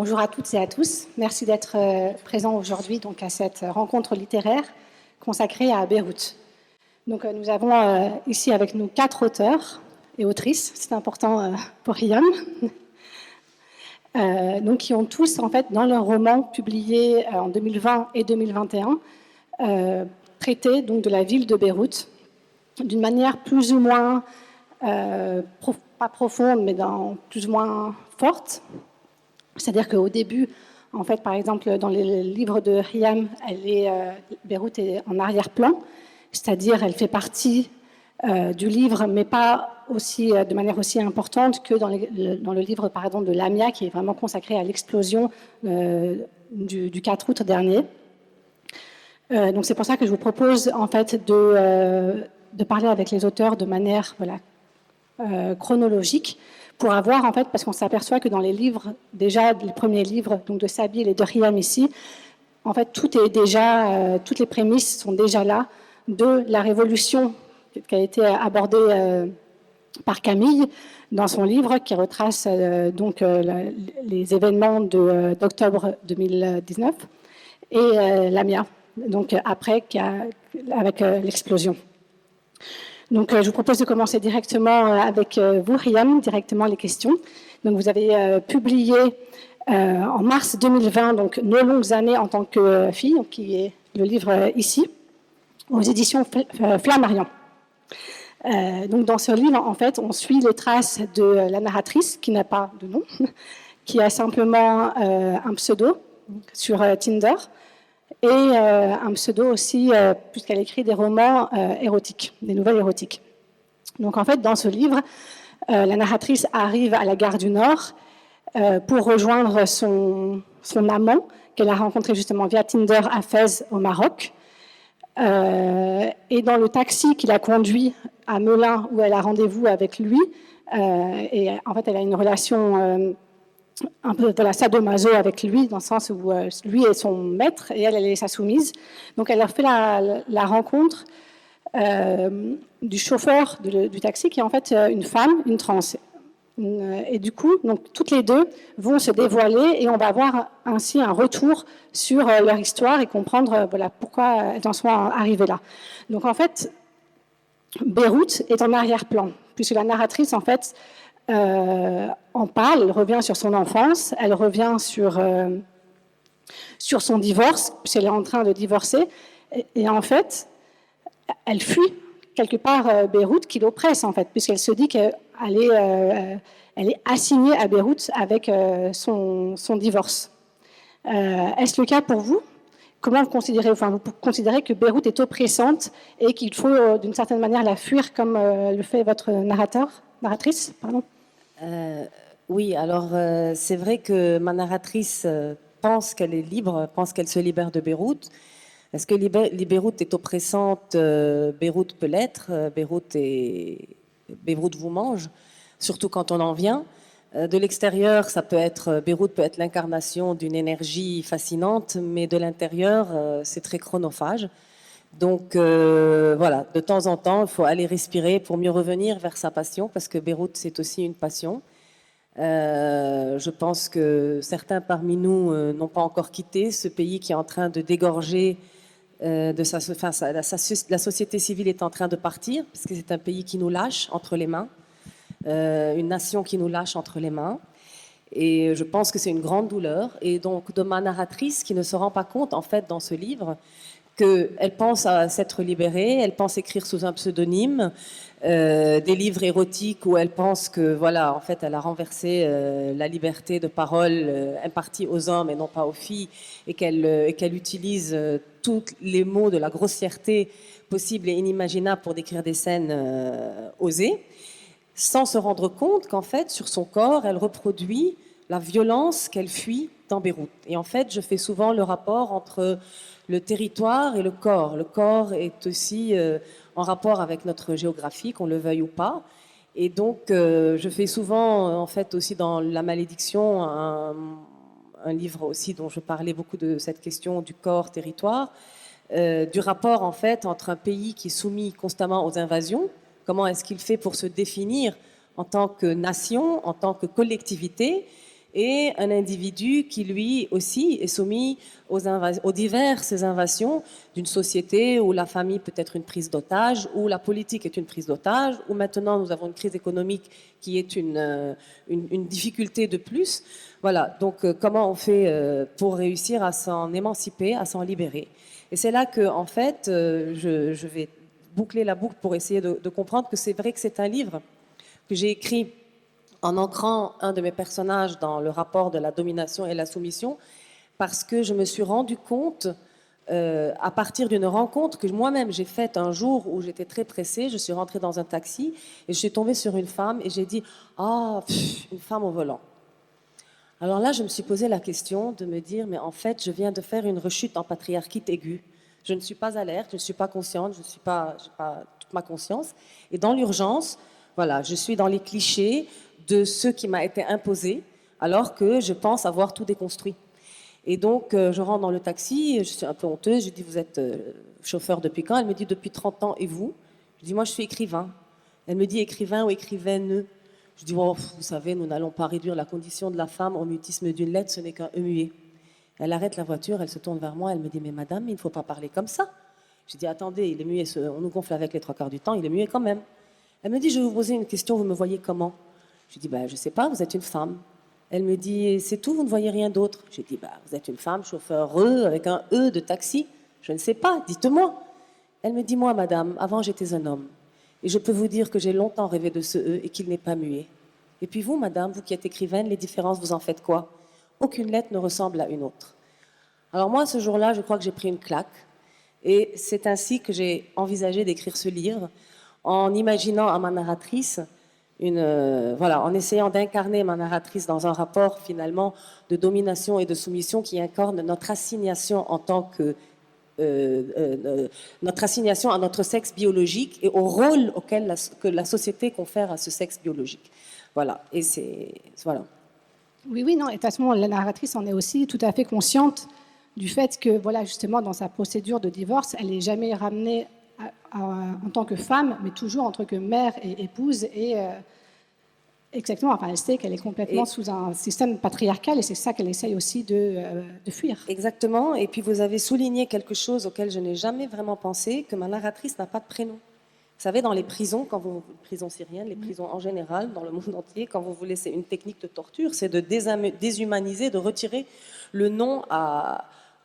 Bonjour à toutes et à tous. Merci d'être présents aujourd'hui donc, à cette rencontre littéraire consacrée à Beyrouth. Donc, nous avons ici avec nous 4 auteurs et autrices, c'est important pour Riam, donc, qui ont tous, en fait, dans leurs romans publiés en 2020 et 2021, traité donc, de la ville de Beyrouth d'une manière plus ou moins, pas profonde, mais plus ou moins forte. C'est-à-dire qu'au début, en fait, par exemple, dans les livres de Riam, Beyrouth est en arrière-plan, c'est-à-dire elle fait partie du livre, mais pas aussi, de manière aussi importante que dans le livre, par exemple, de Lamia, qui est vraiment consacré à l'explosion du 4 août dernier. Donc c'est pour ça que je vous propose, en fait, de parler avec les auteurs de manière chronologique, pour avoir, en fait, parce qu'on s'aperçoit que dans les livres, déjà, les premiers livres donc de Sabine et de Riam ici, en fait, tout est déjà, toutes les prémices sont déjà là de la révolution qui a été abordée par Camille dans son livre, qui retrace les événements d'octobre 2019, et Lamia, donc après, avec l'explosion. Donc, je vous propose de commencer directement avec vous, Riam, directement les questions. Donc, vous avez publié en mars 2020, donc, Nos longues années en tant que fille, donc, qui est le livre ici, aux éditions Flammarion. Donc, dans ce livre, en fait, on suit les traces de la narratrice, qui n'a pas de nom, qui a simplement un pseudo sur Tinder, et un pseudo aussi, puisqu'elle écrit des romans érotiques, des nouvelles érotiques. Donc en fait, dans ce livre, la narratrice arrive à la gare du Nord pour rejoindre son amant, qu'elle a rencontré justement via Tinder à Fès, au Maroc. Et dans le taxi qui la conduit à Melun, où elle a rendez-vous avec lui, et en fait, elle a une relation un peu sadomaso avec lui, dans le sens où lui est son maître et elle est sa soumise. Donc elle a fait la rencontre du chauffeur du taxi, qui est en fait une femme, une trans. Et du coup, donc, toutes les deux vont se dévoiler et on va avoir ainsi un retour sur leur histoire et comprendre pourquoi elles en sont arrivées là. Donc en fait, Beyrouth est en arrière-plan, puisque la narratrice, en fait, en parle, elle revient sur son enfance, elle revient sur son divorce, puisqu'elle est en train de divorcer, et en fait, elle fuit quelque part Beyrouth qui l'oppresse, en fait, puisqu'elle se dit qu'elle est assignée à Beyrouth avec son divorce. Est-ce le cas pour vous ? Comment vous considérez, vous considérez que Beyrouth est oppressante et qu'il faut d'une certaine manière la fuir comme le fait votre narratrice, pardon ? Oui, alors c'est vrai que ma narratrice pense qu'elle est libre, pense qu'elle se libère de Beyrouth. Est-ce que Beyrouth est oppressante ? Beyrouth peut l'être. Beyrouth vous mange, surtout quand on en vient. De l'extérieur, Beyrouth peut être l'incarnation d'une énergie fascinante, mais de l'intérieur, c'est très chronophage. Donc voilà, de temps en temps, il faut aller respirer pour mieux revenir vers sa passion, parce que Beyrouth, c'est aussi une passion. Je pense que certains parmi nous n'ont pas encore quitté ce pays qui est en train de dégorger la société civile est en train de partir, parce que c'est un pays qui nous lâche entre les mains, une nation qui nous lâche entre les mains. Et je pense que c'est une grande douleur. Et donc, de ma narratrice qui ne se rend pas compte, en fait, dans ce livre, qu'elle pense à s'être libérée, elle pense écrire sous un pseudonyme, des livres érotiques où elle pense que, voilà, en fait, elle a renversé la liberté de parole impartie aux hommes et non pas aux filles, et qu'elle utilise tous les mots de la grossièreté possible et inimaginable pour décrire des scènes osées, sans se rendre compte qu'en fait, sur son corps, elle reproduit la violence qu'elle fuit dans Beyrouth. Et en fait, je fais souvent le rapport entre le territoire et le corps. Le corps est aussi en rapport avec notre géographie, qu'on le veuille ou pas. Et donc, je fais souvent, en fait, aussi dans La Malédiction, un livre aussi dont je parlais beaucoup de cette question du corps-territoire, du rapport, en fait, entre un pays qui est soumis constamment aux invasions. Comment est-ce qu'il fait pour se définir en tant que nation, en tant que collectivité, et un individu qui, lui aussi, est soumis aux diverses invasions d'une société où la famille peut être une prise d'otage, où la politique est une prise d'otage, où maintenant nous avons une crise économique qui est une difficulté de plus. Voilà, donc comment on fait pour réussir à s'en émanciper, à s'en libérer. Et c'est là que, en fait, je vais boucler la boucle pour essayer de comprendre que c'est vrai que c'est un livre que j'ai écrit en ancrant un de mes personnages dans le rapport de la domination et la soumission, parce que je me suis rendu compte, à partir d'une rencontre que moi-même j'ai faite un jour où j'étais très pressée, je suis rentrée dans un taxi et je suis tombée sur une femme et j'ai dit « Ah, une femme au volant ». Alors là, je me suis posé la question de me dire « Mais en fait, je viens de faire une rechute en patriarchite aiguë. Je ne suis pas alerte, je ne suis pas consciente, je n'ai pas toute ma conscience. Et dans l'urgence, voilà, je suis dans les clichés de ce qui m'a été imposé, alors que je pense avoir tout déconstruit. Et donc, je rentre dans le taxi, je suis un peu honteuse, je dis, vous êtes chauffeur depuis quand? Elle me dit, depuis 30 ans, et vous? Je dis, moi, je suis écrivain. Elle me dit, écrivain ou écrivaine? Je dis, oh, vous savez, nous n'allons pas réduire la condition de la femme au mutisme d'une lettre, ce n'est qu'un E muet. Elle arrête la voiture, elle se tourne vers moi, elle me dit, mais madame, il ne faut pas parler comme ça. Je dis, attendez, il est muet, on nous gonfle avec les 3/4 du temps, il est muet quand même. Elle me dit, je vais vous poser une question, vous me voyez comment? Je dis, je ne sais pas, vous êtes une femme. Elle me dit, c'est tout, vous ne voyez rien d'autre? Je dis, vous êtes une femme, chauffeur avec un E de taxi. Je ne sais pas, dites-moi. Elle me dit, moi, madame, avant j'étais un homme. Et je peux vous dire que j'ai longtemps rêvé de ce E et qu'il n'est pas muet. Et puis vous, madame, vous qui êtes écrivaine, les différences, vous en faites quoi? Aucune lettre ne ressemble à une autre. Alors moi, ce jour-là, je crois que j'ai pris une claque. Et c'est ainsi que j'ai envisagé d'écrire ce livre, en imaginant à ma narratrice, en essayant d'incarner ma narratrice dans un rapport finalement de domination et de soumission qui incarne notre assignation en tant que notre assignation à notre sexe biologique et au rôle que la société confère à ce sexe biologique. Voilà. Et voilà. Oui, non. Et de toute façon, la narratrice en est aussi tout à fait consciente du fait que, voilà, justement, dans sa procédure de divorce, elle n'est jamais ramenée en tant que femme, mais toujours en tant que mère et épouse. Et exactement, enfin, elle sait qu'elle est complètement sous un système patriarcal et c'est ça qu'elle essaye aussi de fuir. Exactement. Et puis vous avez souligné quelque chose auquel je n'ai jamais vraiment pensé, que ma narratrice n'a pas de prénom. Vous savez, dans les prisons, prisons syriennes, les prisons en général, dans le monde entier, quand vous voulez, c'est une technique de torture, c'est de déshumaniser, de retirer le nom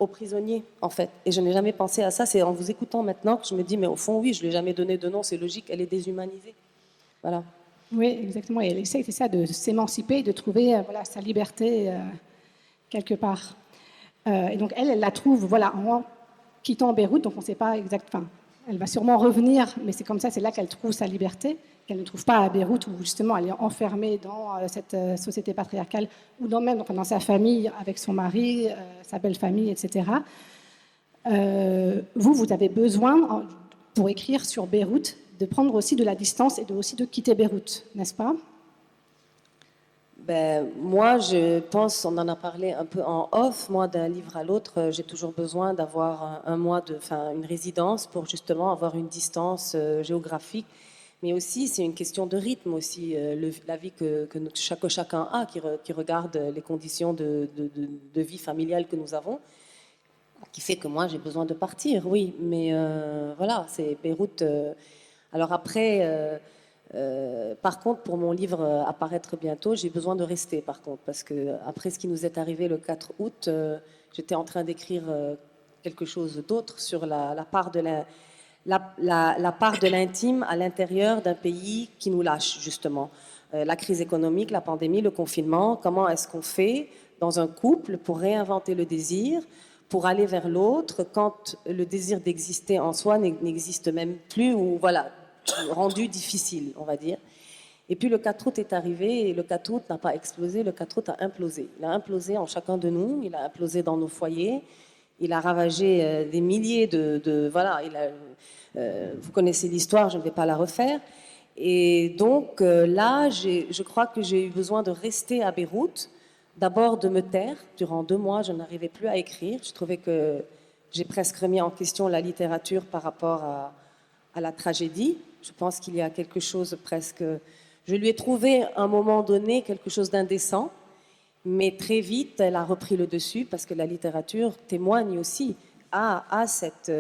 aux prisonniers, en fait. Et je n'ai jamais pensé à ça. C'est en vous écoutant maintenant que je me dis, mais au fond, oui, je ne lui ai jamais donné de nom, c'est logique, elle est déshumanisée. Voilà. Oui, exactement. Et elle essaie, c'est ça, de s'émanciper, de trouver sa liberté quelque part. Et donc, elle la trouve en quittant Beyrouth. Donc, on ne sait pas exactement. Elle va sûrement revenir, mais c'est comme ça, c'est là qu'elle trouve sa liberté, qu'elle ne trouve pas à Beyrouth, où justement elle est enfermée dans cette société patriarcale, ou dans sa famille, avec son mari, sa belle famille, etc. Vous avez besoin, pour écrire sur Beyrouth, de prendre aussi de la distance et aussi de quitter Beyrouth, n'est-ce pas? Moi, je pense, on en a parlé un peu en off, moi, d'un livre à l'autre, j'ai toujours besoin d'avoir un mois, une résidence pour justement avoir une distance géographique. Mais aussi, c'est une question de rythme aussi, la vie que chacun a, qui regarde les conditions de vie familiale que nous avons, qui fait que moi, j'ai besoin de partir, oui. Mais voilà, c'est Beyrouth. Alors après... par contre, pour mon livre à paraître bientôt, j'ai besoin de rester, par contre, parce que après ce qui nous est arrivé le 4 août, j'étais en train d'écrire quelque chose d'autre sur la part de l'intime à l'intérieur d'un pays qui nous lâche, justement. La crise économique, la pandémie, le confinement, comment est-ce qu'on fait dans un couple pour réinventer le désir, pour aller vers l'autre, quand le désir d'exister en soi n'existe même plus, ou voilà, rendu difficile, on va dire. Et puis le 4 août est arrivé et le 4 août n'a pas explosé, le 4 août a implosé. Il a implosé en chacun de nous, il a implosé dans nos foyers, il a ravagé des milliers voilà, vous connaissez l'histoire, je ne vais pas la refaire. Et donc là, je crois que j'ai eu besoin de rester à Beyrouth, d'abord de me taire. Durant 2 mois, je n'arrivais plus à écrire. Je trouvais que j'ai presque remis en question la littérature par rapport à la tragédie. Je pense qu'il y a quelque chose presque... Je lui ai trouvé à un moment donné quelque chose d'indécent. Mais très vite, elle a repris le dessus parce que la littérature témoigne aussi à cette,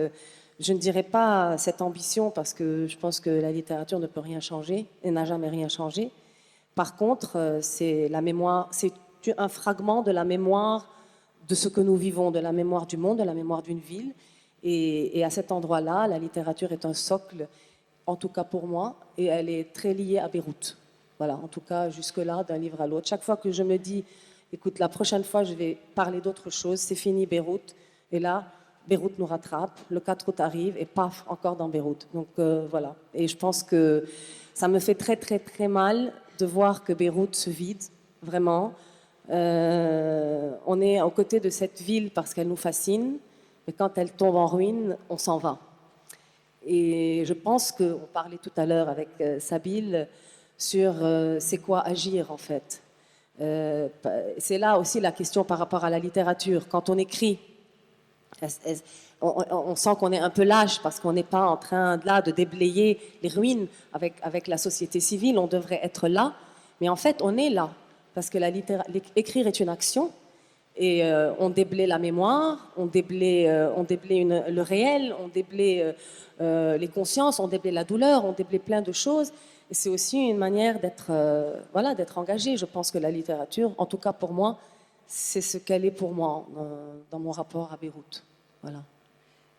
je ne dirais pas cette ambition parce que je pense que la littérature ne peut rien changer et n'a jamais rien changé. Par contre, c'est la mémoire, c'est un fragment de la mémoire de ce que nous vivons, de la mémoire du monde, de la mémoire d'une ville. Et à cet endroit-là, la littérature est un socle, en tout cas pour moi, et elle est très liée à Beyrouth. Voilà, en tout cas, jusque-là, d'un livre à l'autre. Chaque fois que je me dis, écoute, la prochaine fois, je vais parler d'autre chose, c'est fini Beyrouth. Et là, Beyrouth nous rattrape, le 4 août arrive, et paf, encore dans Beyrouth. Donc voilà. Et je pense que ça me fait très, très, très mal de voir que Beyrouth se vide, vraiment. On est aux côtés de cette ville parce qu'elle nous fascine, mais quand elle tombe en ruine, on s'en va. Et je pense qu'on parlait tout à l'heure avec Sabine sur c'est quoi agir en fait. C'est là aussi la question par rapport à la littérature. Quand on écrit, on sent qu'on est un peu lâche parce qu'on n'est pas en train là de déblayer les ruines avec la société civile. On devrait être là, mais en fait on est là parce que écrire est une action. Et on déblaye la mémoire, on déblaye le réel, on déblaye les consciences, on déblaye la douleur, on déblaye plein de choses. Et c'est aussi une manière d'être voilà, d'être engagé. Je pense que la littérature, en tout cas pour moi, c'est ce qu'elle est pour moi dans mon rapport à Beyrouth. Voilà.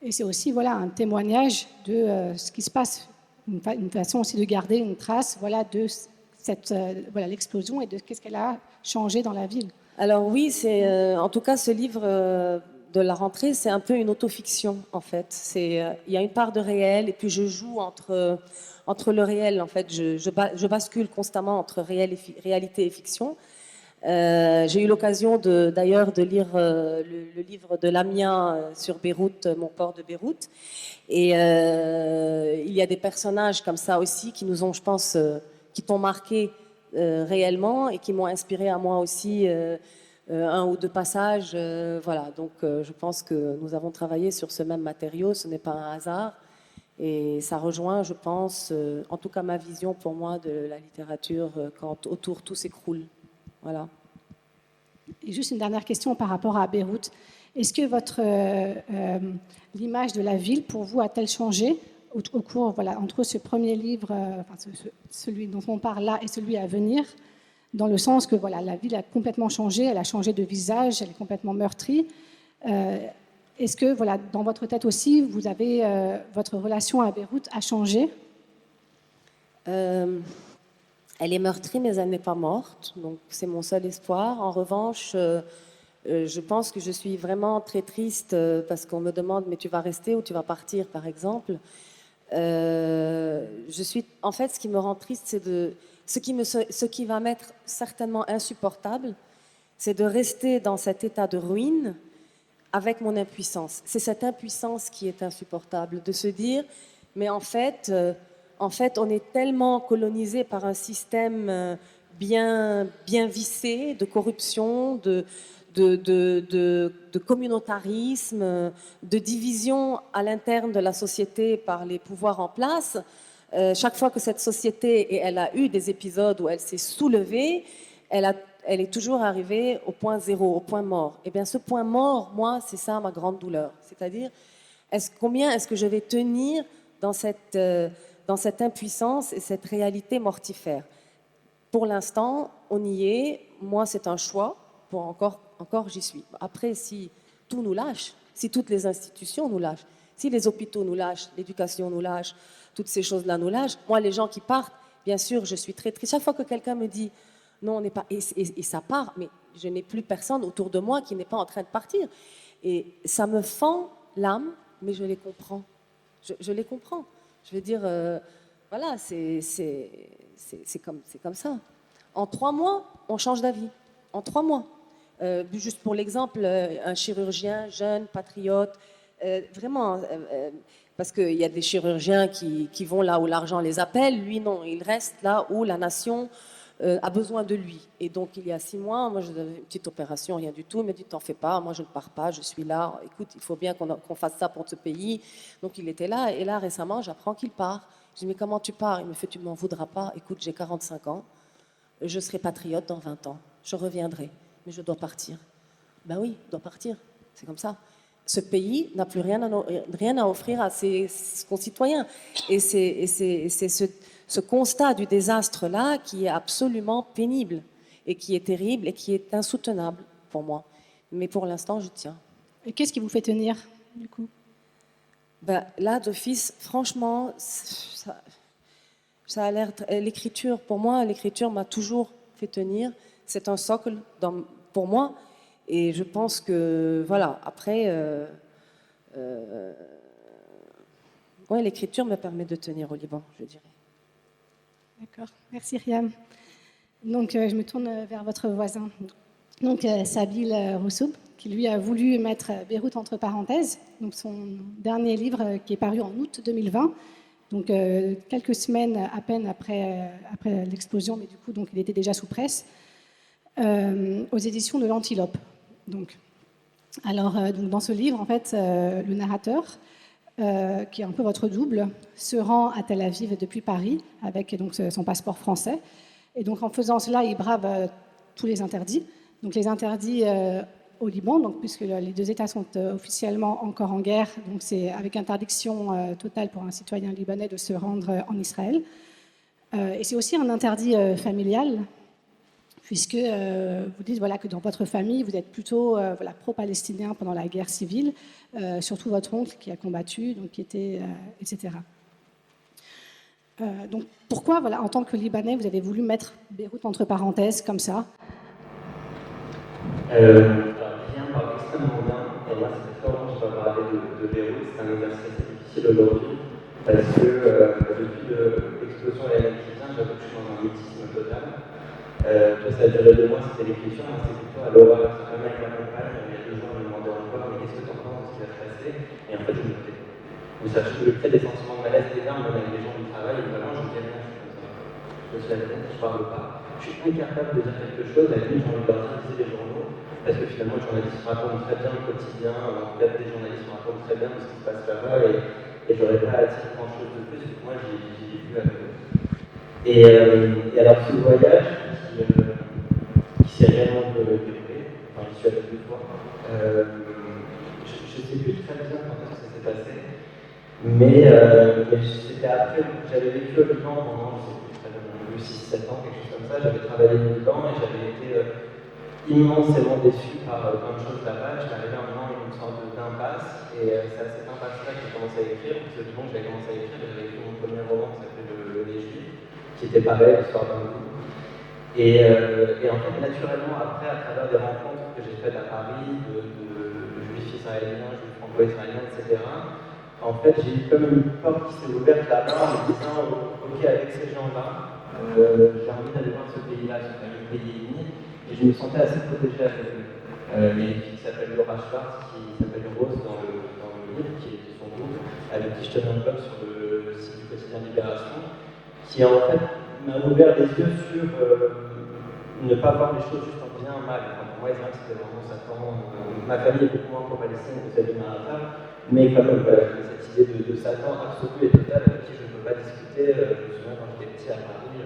Et c'est aussi voilà, un témoignage de ce qui se passe, une façon aussi de garder une trace voilà, de cette, voilà, l'explosion et de qu'est-ce qu'elle a changé dans la ville. Alors oui, c'est en tout cas ce livre de la rentrée, c'est un peu une autofiction en fait. Il y a une part de réel et puis je joue entre le réel en fait. Je bascule constamment entre réalité et fiction. J'ai eu l'occasion d'ailleurs de lire le livre de Lamia sur Beyrouth, mon port de Beyrouth. Et il y a des personnages comme ça aussi qui nous ont, je pense, qui t'ont marqué réellement et qui m'ont inspiré à moi aussi un ou deux passages. Voilà, donc je pense que nous avons travaillé sur ce même matériau, ce n'est pas un hasard. Et ça rejoint, je pense, en tout cas ma vision pour moi de la littérature quand autour tout s'écroule. Voilà. Et juste une dernière question par rapport à Beyrouth. Est-ce que l'image de la ville pour vous a-t-elle changé au cours, voilà, entre ce premier livre, celui dont on parle là, et celui à venir, dans le sens que voilà, la ville a complètement changé, elle a changé de visage, elle est complètement meurtrie. Est-ce que voilà, dans votre tête aussi, vous avez votre relation à Beyrouth a changé? Elle est meurtrie, mais elle n'est pas morte, donc c'est mon seul espoir. En revanche, je pense que je suis vraiment très triste parce qu'on me demande mais tu vas rester ou tu vas partir, par exemple. En fait, ce qui me rend triste, c'est ce qui va m'être certainement insupportable, c'est de rester dans cet état de ruine avec mon impuissance. C'est cette impuissance qui est insupportable, de se dire, mais en fait, on est tellement colonisé par un système bien vissé de corruption, de communautarisme, de division à l'interne de la société par les pouvoirs en place. Chaque fois que cette société, et elle a eu des épisodes où elle s'est soulevée, elle est toujours arrivée au point zéro, au point mort. Et bien ce point mort, moi, c'est ça ma grande douleur. C'est-à-dire, combien est-ce que je vais tenir dans cette impuissance et cette réalité mortifère? Pour l'instant, on y est. Moi, c'est un choix. Pour encore, j'y suis. Après, si tout nous lâche, si toutes les institutions nous lâchent, si les hôpitaux nous lâchent, l'éducation nous lâche, toutes ces choses-là nous lâchent, moi, les gens qui partent, bien sûr, je suis très triste. Chaque fois que quelqu'un me dit non, on n'est pas, et ça part, mais je n'ai plus personne autour de moi qui n'est pas en train de partir. Et ça me fend l'âme, mais je les comprends. Je les comprends. Je veux dire, voilà, c'est comme ça. En 3 mois, on change d'avis. En 3 mois. Juste pour l'exemple, un chirurgien jeune, patriote, vraiment, parce qu'il y a des chirurgiens qui vont là où l'argent les appelle. Lui, non, il reste là où la nation a besoin de lui. Et donc, il y a 6 mois, moi, je faisais une petite opération, rien du tout. Il m'a dit, t'en fais pas, moi, je ne pars pas, je suis là. Écoute, il faut bien qu'on fasse ça pour ce pays. Donc, il était là. Et là, récemment, j'apprends qu'il part. Je dis, mais comment tu pars? Il me fait, tu ne m'en voudras pas. Écoute, j'ai 45 ans. Je serai patriote dans 20 ans. Je reviendrai. mais je dois partir. Ben oui, je dois partir, c'est comme ça. Ce pays n'a plus rien à offrir à ses concitoyens. Et c'est ce constat du désastre-là qui est absolument pénible et qui est terrible et qui est insoutenable pour moi. Mais pour l'instant, je tiens. Et qu'est-ce qui vous fait tenir, du coup? Ben, là, d'office, franchement, ça a l'air... L'écriture, pour moi, l'écriture m'a toujours fait tenir. C'est un socle pour moi. Et je pense que, voilà, après, ouais, l'écriture me permet de tenir au Liban, je dirais. D'accord, merci Riam. Donc, je me tourne vers votre voisin. Donc, Sabil Roussoub, qui lui a voulu mettre Beyrouth entre parenthèses. Donc, son dernier livre qui est paru en août 2020. Donc, quelques semaines à peine après l'explosion, mais du coup, donc, il était déjà sous presse, aux éditions de l'Antilope. Donc, donc, dans ce livre, en fait, le narrateur, qui est un peu votre double, se rend à Tel Aviv depuis Paris avec donc, son passeport français. Et donc, en faisant cela, il brave tous les interdits. Donc, les interdits au Liban, donc, puisque les deux États sont officiellement encore en guerre, donc c'est avec interdiction totale pour un citoyen libanais de se rendre en Israël. Et c'est aussi un interdit familial, puisque vous dites voilà, que dans votre famille, vous êtes plutôt voilà, pro-palestinien pendant la guerre civile, surtout votre oncle qui a combattu, donc qui était, etc. Donc pourquoi, voilà, en tant que Libanais, vous avez voulu mettre Beyrouth entre parenthèses comme ça? Rien parle extrêmement bien, et moi, c'est très longtemps que je vais parler de Beyrouth. C'est un exercice assez difficile aujourd'hui, parce que depuis l'explosion et l'année qui vient, j'avoue que je suis dans un mutisme total. Toi, ça a duré 2 mois, c'était l'écriture, moi, c'est plutôt à l'oral. C'est comme avec ma compagne, il y a 2 jours, elle me demandait encore, mais qu'est-ce que tu en penses de ce qui va se passer? Et en fait, je me tais. Vous savez, je crée des sentiments de malaise énormes, même avec les gens du travail, et vraiment, je ne dis rien, je suis comme ça. Je suis à la tête, je ne parle pas. Je suis incapable de dire quelque chose, à la limite, j'ai envie de leur dire, lisez les journaux, parce que finalement, les journalistes racontent très bien le quotidien, en fait, des journalistes racontent très bien ce qui se passe là-bas, et j'aurais pas à dire grand-chose de plus, parce que moi, j'y ai vu à côté. Et alors, ce voyage, qui s'est réellement déroulé, enfin, j'y suis allé 2 fois, je ne sais plus très bien quand est-ce que ça s'est passé, mais c'était après, j'avais vécu au Liban pendant, je sais plus, 6-7 ans, quelque chose comme ça, j'avais travaillé au Liban et j'avais été immensément déçu par plein de choses là-bas. J'étais arrivé à un moment une sorte d'impasse, et c'est à cette impasse-là que j'ai commencé à écrire, parce que au Liban, j'avais commencé à écrire, j'avais écrit mon premier roman qui s'appelait Les Juifs, qui était pareil, l'histoire d'un goût. Et en fait, naturellement, après, à travers des rencontres que j'ai faites à Paris, de juifs israéliens, juifs franco-israéliens, etc., en fait, j'ai eu comme une porte qui s'est ouverte là-bas en me disant, ok, avec ces gens-là, j'ai envie d'aller voir ce pays-là, ce fameux pays uni, et je me sentais assez protégé avec eux. Il y a une fille qui s'appelle Laura Schwartz, qui s'appelle Rose dans le livre, qui est de son groupe, avec qui je tenais un blog sur le site du quotidien Libération, qui en fait m'a ouvert les yeux sur ne pas voir les choses juste en bien ou mal. Enfin, pour moi, Israël, c'était vraiment Satan. Ma famille est beaucoup moins pro-palestinienne que celle du Maratha, mais quand même, cette idée de Satan absolu et total avec qui je ne peux pas discuter. Je me souviens quand j'étais petit à Paris,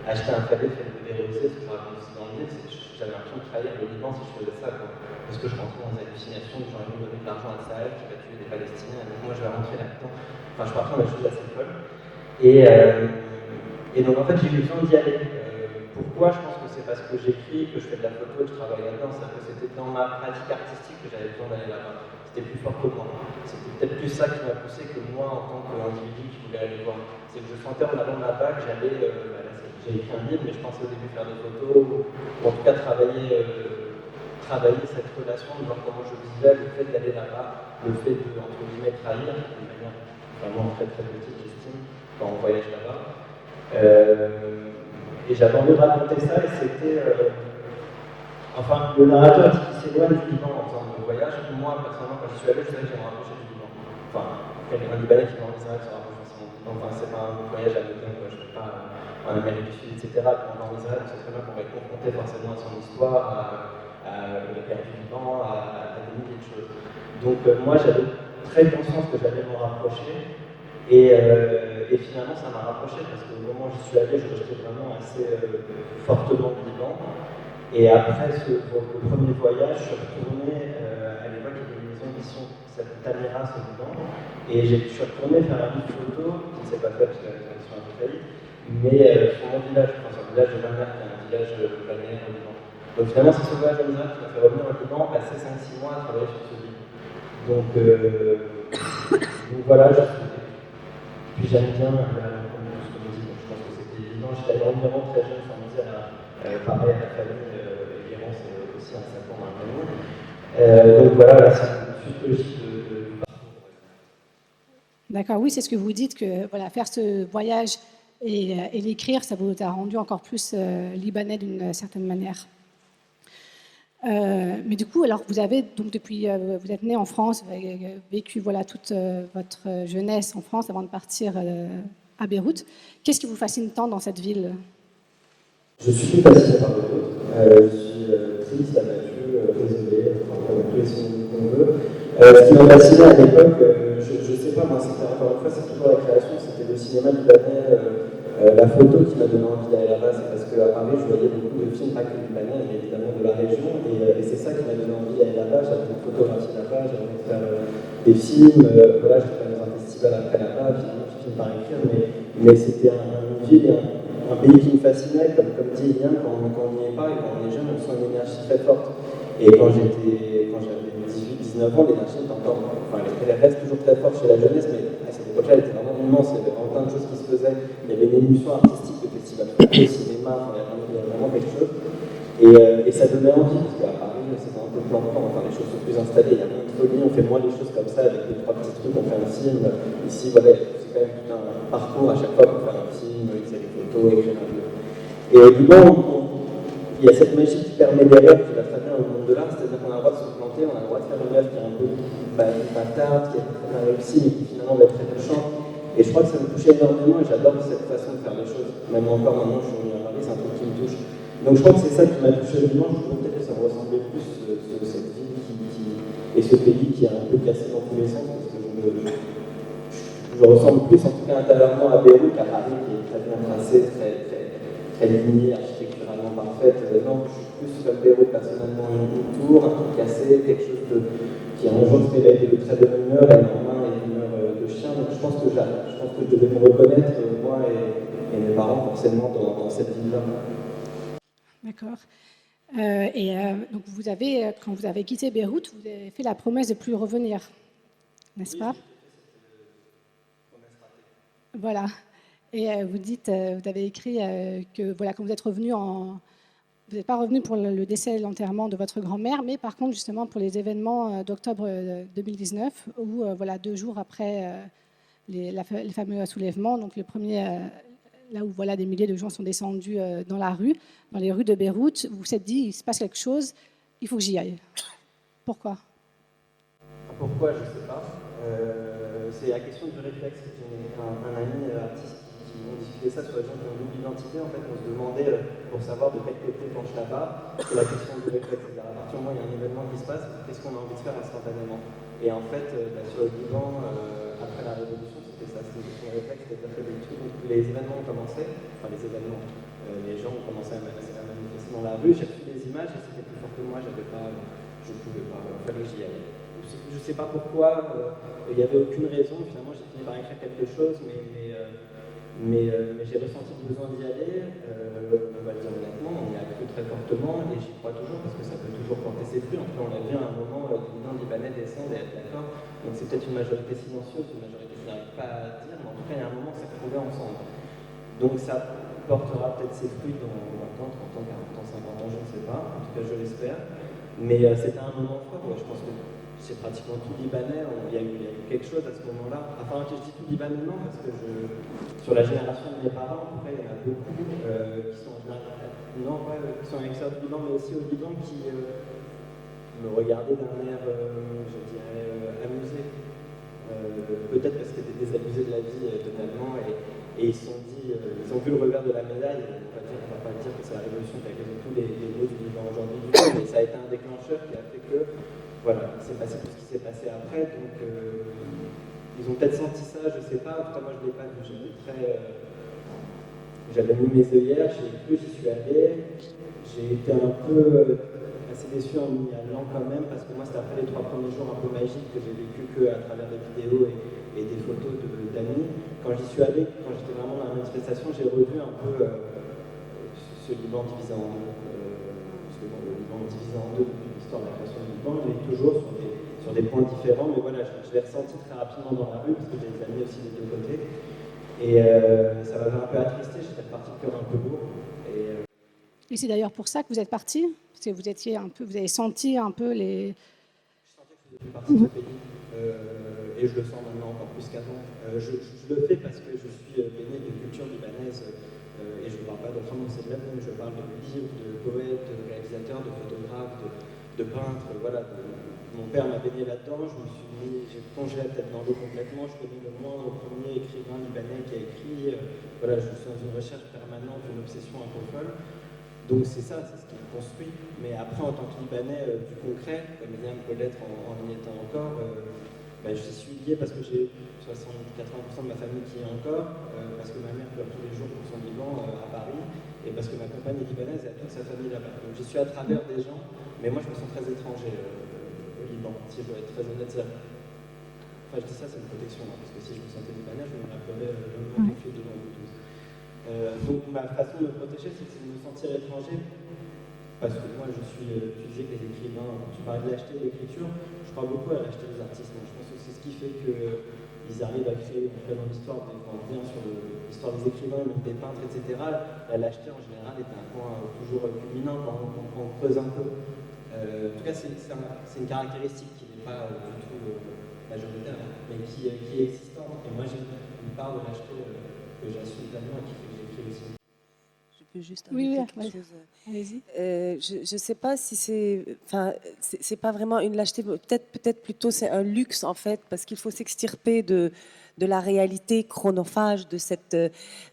acheter un cadet fait de vérité, ce que je raconte aussi dans le livre, j'avais l'impression de trahir le Liban si je faisais ça, quoi. Parce que je rentrais dans des hallucinations que j'aurais dû donner de l'argent à Sahel, qui va tuer des Palestiniens, et donc moi je vais rentrer là-dedans. Enfin, je partais dans des choses assez folles. Et donc en fait, j'ai eu besoin d'y aller. Pourquoi? Je pense que c'est parce que j'écris, que je fais de la photo, que je travaille là-dedans. C'est-à-dire que c'était dans ma pratique artistique que j'avais besoin d'aller là-bas. C'était plus fort que moi. C'était peut-être plus ça qui m'a poussé que moi en tant qu'individu qui voulait aller voir. C'est que je sentais en allant là-bas que j'allais. J'ai écrit un livre, mais je pensais au début faire des photos, ou en tout cas travailler cette relation, de voir comment je vivais le fait d'aller là-bas, le fait de, entre guillemets, trahir, de manière vraiment très très petite, j'estime, quand on voyage là-bas. Et j'avais envie de raconter ça, et c'était. Enfin, le narrateur dit qu'il s'éloigne du Liban en faisant le voyage. Moi, personnellement, quand je suis allé, je savais que j'allais me rapprocher du Liban. Enfin, un Libanais qui va en Israël se rapproche forcément du Liban. Enfin, c'est pas un voyage à l'automne, quoi. Je ne fais pas en Amérique du Sud, etc. Quand on va en Israël, ce serait bien qu'on va être confronté forcément à son histoire, à la guerre du Liban, à des milliers de choses. Donc, moi, j'avais très conscience que j'allais me rapprocher. Et finalement, ça m'a rapproché parce qu'au moment où j'y suis allé, je rejetais vraiment assez fortement le Liban. Et après pour le premier voyage, je suis retourné, à l'époque il y avait une maison d'édition qui s'appelait Tamiras au Liban, et je suis retourné faire un livre photo, qui ne s'est pas fait parce que la maison a fait faillite, mais sur mon village, je pense, un village de ma mère, qui est un village balnéaire au Liban. Donc finalement, c'est ce voyage en Israël qui m'a fait revenir au Liban, passer 5-6 mois à travailler sur ce livre. Donc voilà, puis j'aime bien, comme ce que vous dites, je pense que c'était évident, j'étais environ très jeune, sans me dire, pareil à la famille, Guérin, c'est aussi un certain nombre d'amis. Donc voilà, là, c'est une suite logique de parcours. D'accord, oui, c'est ce que vous dites, que voilà, faire ce voyage et l'écrire, ça vous a rendu encore plus libanais d'une certaine manière. Mais du coup, alors vous avez donc depuis, vous êtes né en France, vous avez vécu voilà toute votre jeunesse en France avant de partir à Beyrouth. Qu'est-ce qui vous fascine tant dans cette ville? Je suis plus fasciné par Beyrouth. Je suis triste, abattu, désolé, enfin, tous les signes qu'on veut. Ce qui m'a fasciné à l'époque, je sais pas, moi, c'était encore une fois, c'est toujours la création, c'était le cinéma libanais. La photo qui m'a donné envie d'aller là-bas, c'est parce qu'à Paris, je voyais beaucoup de films, pas que libanais, mais évidemment de la région, et c'est ça qui m'a donné envie d'aller là-bas. J'avais une photographie là-bas, j'avais envie de faire des films, voilà, j'étais pas dans un festival après là-bas, finalement, je finis par écrire, mais c'était une ville, un pays qui me fascinait, comme dit Yann, quand on n'y est pas et quand on est jeune, on sent une énergie très forte. Et quand j'avais 18-19 ans, l'énergie était encore, enfin, elle reste toujours très forte chez la jeunesse, mais à cette époque-là, elle était vraiment immense, il y avait vraiment plein de choses qui se faisaient, il y avait une émulsion artistique, de festival de cinéma, il y avait vraiment quelque chose. Et ça donnait envie, parce qu'à Paris, c'est un peu plan-plan, enfin, les choses sont plus installées, il y a moins de folie, on fait moins les choses comme ça, avec 2-3 petits trucs, on fait un film. Ici, voilà, c'est quand même tout un parcours à chaque fois pour faire un film, utiliser des photos, écrire un peu. Et du coup, il y a cette magie qui permet l'erreur qui va très bien au monde de l'art, c'est-à-dire qu'on a le droit de se planter, on a le droit de faire une œuvre qui est un peu bâtarde, qui est très bien réussie, mais qui finalement va être très touchante. Et je crois que ça me touche énormément et j'adore cette façon de faire les choses. Même encore maintenant, je suis venu à Paris, c'est un truc qui me touche. Donc je crois que c'est ça qui m'a touché le dimanche. Je trouve peut-être que ça me ressemblait plus, cette ville et ce pays qui est un peu cassé dans tous les sens, parce que je ressemble plus en tout cas intérieurement à Beyrouth qu'à Paris, qui est très bien tracé, très lignée, architecturalement parfaite. Non, je suis plus comme Beyrouth personnellement, une tour, un truc cassé, quelque chose qui un jour se réveille de très bonne humeur et le lendemain est une humeur de chien. Donc je pense que je devais me reconnaître, moi et mes parents, forcément, dans cette ville-là. D'accord. Donc vous avez, quand vous avez quitté Beyrouth, vous avez fait la promesse de ne plus revenir, n'est-ce pas? Voilà. Et vous dites, vous avez écrit que voilà, quand vous êtes revenu vous n'êtes pas revenu pour le décès et l'enterrement de votre grand-mère, mais par contre justement pour les événements d'octobre 2019, où voilà, 2 jours après les fameux soulèvements, donc le premier, là où voilà, des milliers de gens sont descendus dans les rues de Beyrouth, vous vous êtes dit, il se passe quelque chose, il faut que j'y aille. Pourquoi? Pourquoi, je ne sais pas. C'est la question du réflexe. J'ai un ami artiste qui m'ont discuté ça sur les gens qui ont double identité. En fait, on se demandait, pour savoir de quel côté penche la barre, c'est la question du réflexe. C'est-à-dire, à partir du moment où il y a un événement qui se passe, qu'est-ce qu'on a envie de faire instantanément? Et en fait, sur le Liban, après la Révolution, c'était ça, c'était son réflexe, c'est-à-dire que les événements ont commencé, enfin les événements, les gens ont commencé à manifester dans la rue, j'ai reçu des images et c'était plus fort que moi, je ne pouvais pas faire que j'y allais. Je ne sais pas pourquoi, il n'y avait aucune raison, finalement j'ai fini par écrire quelque chose, mais j'ai ressenti le besoin d'y aller, on va le dire honnêtement, on y a cru très fortement et j'y crois toujours parce que ça peut toujours porter ses fruits. En tout cas, on l'a vu à un moment, les bilan libanais descendent et être d'accord, donc c'est peut-être une majorité silencieuse, une majorité qui n'arrive pas à dire, mais en tout cas, il y a un moment, ça trouvait ensemble. Donc ça portera peut-être ses fruits dans 20 ans, 30 ans, 40 ans, 50 ans, je ne sais pas, en tout cas je l'espère, mais c'était un moment fort, ouais, je pense que c'est pratiquement tout libanais, il y a eu quelque chose à ce moment-là. Enfin, je dis tout libanais, non, parce que sur la génération de mes parents, après, il y en a beaucoup qui sont en général, qui sont à l'extérieur du Liban, mais aussi au Liban, qui me regardaient d'un air, je dirais, amusé. Peut-être parce qu'ils étaient désabusés de la vie totalement, et ils se sont dit, ils ont vu le revers de la médaille, on ne va pas dire que c'est la révolution qui a causé tous les maux du Liban aujourd'hui, mais ça a été un déclencheur qui a fait que voilà, il s'est passé tout ce qui s'est passé après, donc ils ont peut-être senti ça, je ne sais pas, en tout cas moi je ne l'ai pas vu, j'avais mis mes œillères, j'ai cru, j'y suis allé. J'ai été un peu assez déçu en y allant quand même, parce que moi, c'était après les 3 premiers jours un peu magiques que j'ai vécu qu'à travers des vidéos et des photos d'amis. Quand j'y suis allé, quand j'étais vraiment dans la manifestation, j'ai revu un peu ce Liban divisé en deux. Parce que bon, le Liban divisé en deux depuis l'histoire de la création du Liban, il est toujours sur des points différents, mais voilà, je l'ai ressenti très rapidement dans la rue, parce que j'ai des amis aussi des deux côtés. Et ça m'avait un peu attristé, j'étais reparti de cœur un peu lourd. Et c'est d'ailleurs pour ça que vous êtes parti, parce que vous avez senti un peu les... Je sentais que je faisais plus partie de ce pays, et je le sens maintenant encore plus qu'avant. Je le fais parce que je suis baigné de culture libanaise, et je ne parle pas d'autrement, c'est le même, je parle de livres, de poètes, de réalisateurs, de photographes, de peintres, voilà. Mon père m'a baigné là-dedans, j'ai plongé la tête dans l'eau complètement, je connais le moindre premier écrivain libanais qui a écrit, voilà, je suis dans une recherche permanente, une obsession un peu folle. Donc c'est ça, c'est ce qui me construit. Mais après, en tant que Libanais du concret, comme Liam peut l'être en y étant encore, j'y suis lié parce que j'ai 60-80% de ma famille qui est encore, parce que ma mère pleure tous les jours pour son Liban à Paris, et parce que ma compagne est libanaise et a toute sa famille là-bas. Donc j'y suis à travers des gens, mais moi je me sens très étranger au Liban, si je dois être très honnête. Enfin, je dis ça, c'est une protection, hein, parce que si je me sentais libanais, je me rappellerais le nom des filles devant vous tous. Donc ma façon de me protéger, c'est de me sentir étranger, parce que moi je suis, tu disais que les écrivains, tu parlais de l'acheter l'écriture, je crois beaucoup à l'acheter des artistes. Je pense que c'est ce qui fait qu'ils arrivent à créer une très bonne histoire. Quand on revient sur l'histoire des écrivains, même des peintres, etc., l'acheter en général est un point toujours culminant quand on creuse un peu. En tout cas, c'est une caractéristique qui n'est pas du tout majoritaire, mais qui est existante. Et moi j'ai une part de l'acheter que j'assume tellement et qui fait que j'écris aussi. Je peux juste Oui, ajouter quelque chose. Allez-y. Je ne sais pas si c'est pas vraiment une lâcheté, peut-être plutôt c'est un luxe en fait, parce qu'il faut s'extirper de la réalité chronophage, de cette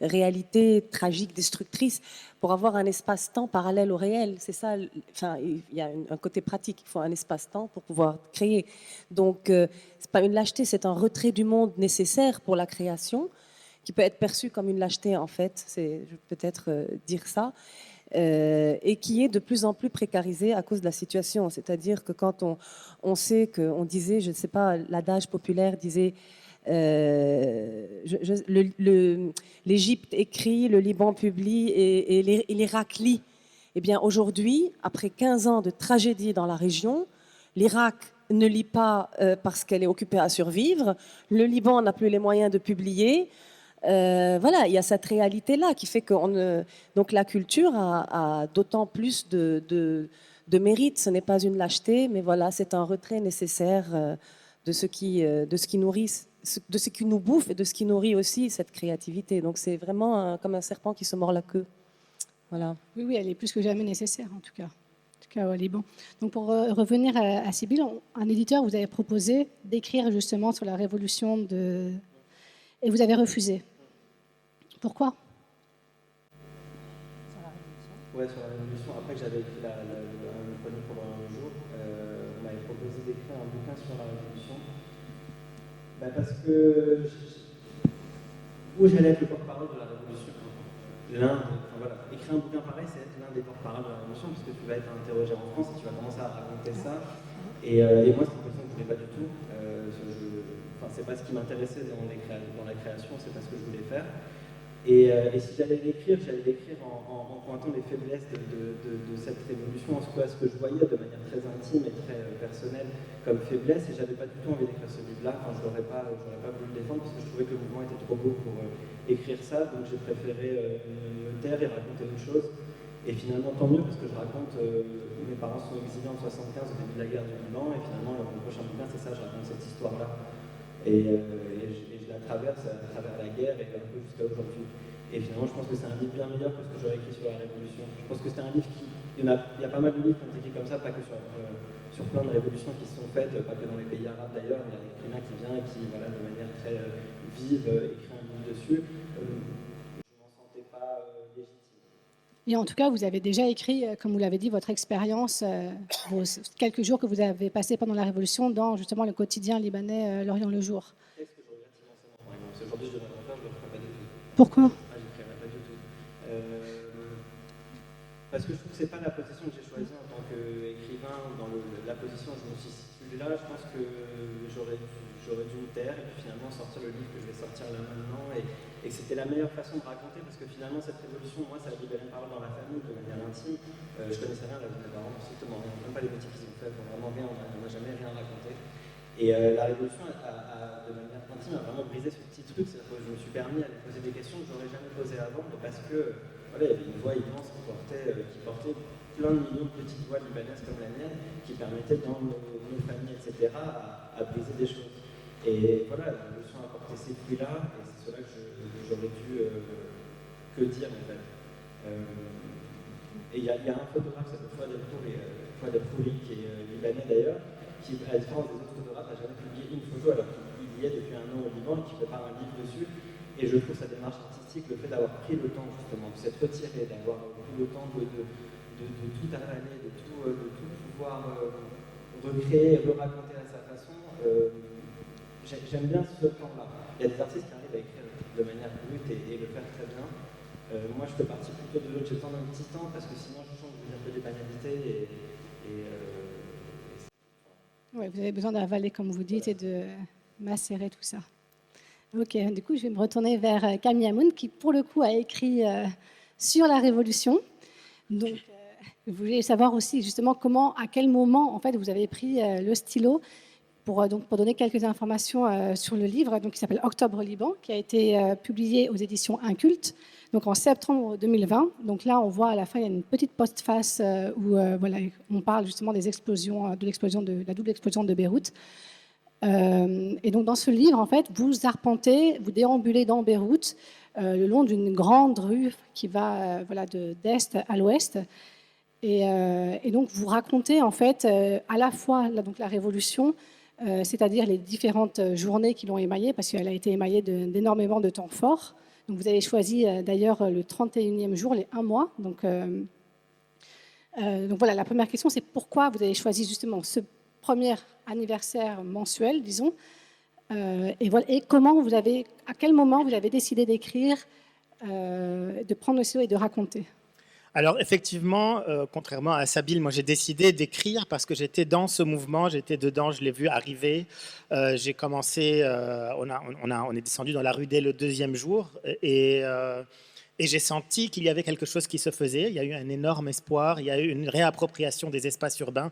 réalité tragique, destructrice, pour avoir un espace-temps parallèle au réel. C'est ça, enfin, il y a un côté pratique, il faut un espace-temps pour pouvoir créer. Donc, c'est pas une lâcheté, c'est un retrait du monde nécessaire pour la création, qui peut être perçu comme une lâcheté en fait, je vais peut-être dire ça, et qui est de plus en plus précarisé à cause de la situation. C'est-à-dire que quand on sait qu'on disait, je ne sais pas, l'adage populaire disait l'Égypte écrit, le Liban publie et l'Irak lit. Eh bien aujourd'hui, après 15 ans de tragédie dans la région, l'Irak ne lit pas parce qu'elle est occupée à survivre, le Liban n'a plus les moyens de publier. Voilà, il y a cette réalité-là qui fait que donc la culture a d'autant plus de mérite. Ce n'est pas une lâcheté, mais voilà, c'est un retrait nécessaire de ce qui nourrit, de ce qui nous bouffe et de ce qui nourrit aussi cette créativité. Donc c'est vraiment comme un serpent qui se mord la queue. Voilà. Oui, oui, elle est plus que jamais nécessaire, en tout cas au Liban. Donc pour revenir à Sybille, un éditeur vous avait proposé d'écrire justement sur la révolution et vous avez refusé. Pourquoi? Ouais, sur la révolution. Après que j'avais écrit une chronique pendant un jour, on m'avait proposé d'écrire un bouquin sur la révolution. Parce que où j'allais être le porte-parole de la révolution. Écrire un bouquin pareil, c'est être l'un des porte-parole de la révolution, parce que tu vas être interrogé en France et tu vas commencer à raconter ça. Et moi, c'est une question que je ne voulais pas du tout. C'est pas ce qui m'intéressait dans la création, c'est pas ce que je voulais faire. Et si j'allais l'écrire en pointant les faiblesses de cette révolution, en tout cas ce que je voyais de manière très intime et très personnelle comme faiblesse, et j'avais pas du tout envie d'écrire ce livre-là, je n'aurais pas voulu le défendre parce que je trouvais que le mouvement était trop beau pour écrire ça, donc j'ai préféré me taire et raconter autre chose. Et finalement, tant mieux, parce que je raconte, mes parents sont exilés en 75 au début de la guerre du Liban, et finalement, mon prochain bouquin, c'est ça, je raconte cette histoire-là. Et je la traverse à travers la guerre et un peu jusqu'à aujourd'hui. Et finalement, je pense que c'est un livre bien meilleur que ce que j'aurais écrit sur la Révolution. Je pense que c'est un livre il y a pas mal de livres qui ont été écrits comme ça, pas que sur plein de révolutions qui se sont faites, pas que dans les pays arabes d'ailleurs. Il y a un écrivain qui vient et qui, voilà, de manière très vive, écrit un livre dessus. Je ne m'en sentais pas légitime. Et en tout cas, vous avez déjà écrit, comme vous l'avez dit, votre expérience, vos quelques jours que vous avez passés pendant la Révolution dans justement le quotidien libanais L'Orient le jour. Qu'est-ce que je regrette immensément, par exemple. Aujourd'hui, je devrais le faire, je ne le ferai pas du tout. Pourquoi? Je n'écrirai pas du tout. parce que je trouve que c'est pas la position que j'ai choisie en tant qu'écrivain, ou dans la position où je me suis situé là. Je pense que j'aurais dû me taire et puis finalement sortir le livre que je vais sortir là maintenant, et que c'était la meilleure façon de raconter, parce que finalement cette révolution, moi, ça a libéré une parole dans la famille de manière intime. Je connaissais rien à la vie de mes parents, strictement rien, même pas les métiers qu'ils ont fait, vraiment rien, on n'a jamais rien raconté. Et la révolution, de manière intime, a vraiment brisé ce petit truc. C'est-à-dire que je me suis permis à lui poser des questions que j'aurais jamais posées avant, parce que voilà, il y avait une voix immense qui portait plein de millions de petites voix libanaises comme la mienne, qui permettaient dans nos familles, etc., à briser des choses. Et voilà, la révolution a apporté ces fruits-là, et c'est cela que j'aurais dû que dire en fait. Et il y a un photographe qui s'appelle Fouad El-Khouri, qui est libanais d'ailleurs, qui, à la différence des autres photographes, n'a jamais publié une photo alors qu'il y est depuis un an au Liban et qui prépare un livre dessus. Et je trouve sa démarche artistique, le fait d'avoir pris le temps justement de s'être retiré, d'avoir pris le temps de tout avaler, de tout pouvoir recréer, raconter à sa façon. J'aime bien ce temps-là. Il y a des artistes qui arrivent à écrire de manière brute et le faire très bien. Moi, je fais partie plutôt de l'autre. J'ai besoin d'un petit temps parce que sinon, je sens que je deviens un peu des banalités. Ouais, vous avez besoin d'avaler, comme vous dites, et de macérer tout ça. Ok, du coup, je vais me retourner vers Camille Hamoun, qui, pour le coup, a écrit sur la Révolution. Donc, je voulais savoir aussi, justement, à quel moment, en fait, vous avez pris le stylo pour donner quelques informations sur le livre, donc, qui s'appelle Octobre Liban, qui a été publié aux éditions Inculte, donc en septembre 2020. Donc là, on voit à la fin, il y a une petite postface où voilà, on parle justement des explosions, de la double explosion de Beyrouth. Et donc dans ce livre, en fait, vous arpentez, vous déambulez dans Beyrouth le long d'une grande rue qui va voilà, d'est à l'ouest. Et donc vous racontez en fait à la fois donc, la révolution, c'est-à-dire les différentes journées qui l'ont émaillée, parce qu'elle a été émaillée d'énormément de temps forts. Donc vous avez choisi d'ailleurs le 31e jour, les 1 mois. Donc voilà, la première question, c'est pourquoi vous avez choisi justement ce premier anniversaire mensuel, disons, et voilà, et à quel moment vous avez décidé d'écrire, de prendre le stylo et de raconter? Alors effectivement, contrairement à Sabine, moi j'ai décidé d'écrire parce que j'étais dans ce mouvement, j'étais dedans, je l'ai vu arriver. J'ai commencé, on est descendu dans la rue dès le 2e jour et j'ai senti qu'il y avait quelque chose qui se faisait. Il y a eu un énorme espoir, il y a eu une réappropriation des espaces urbains,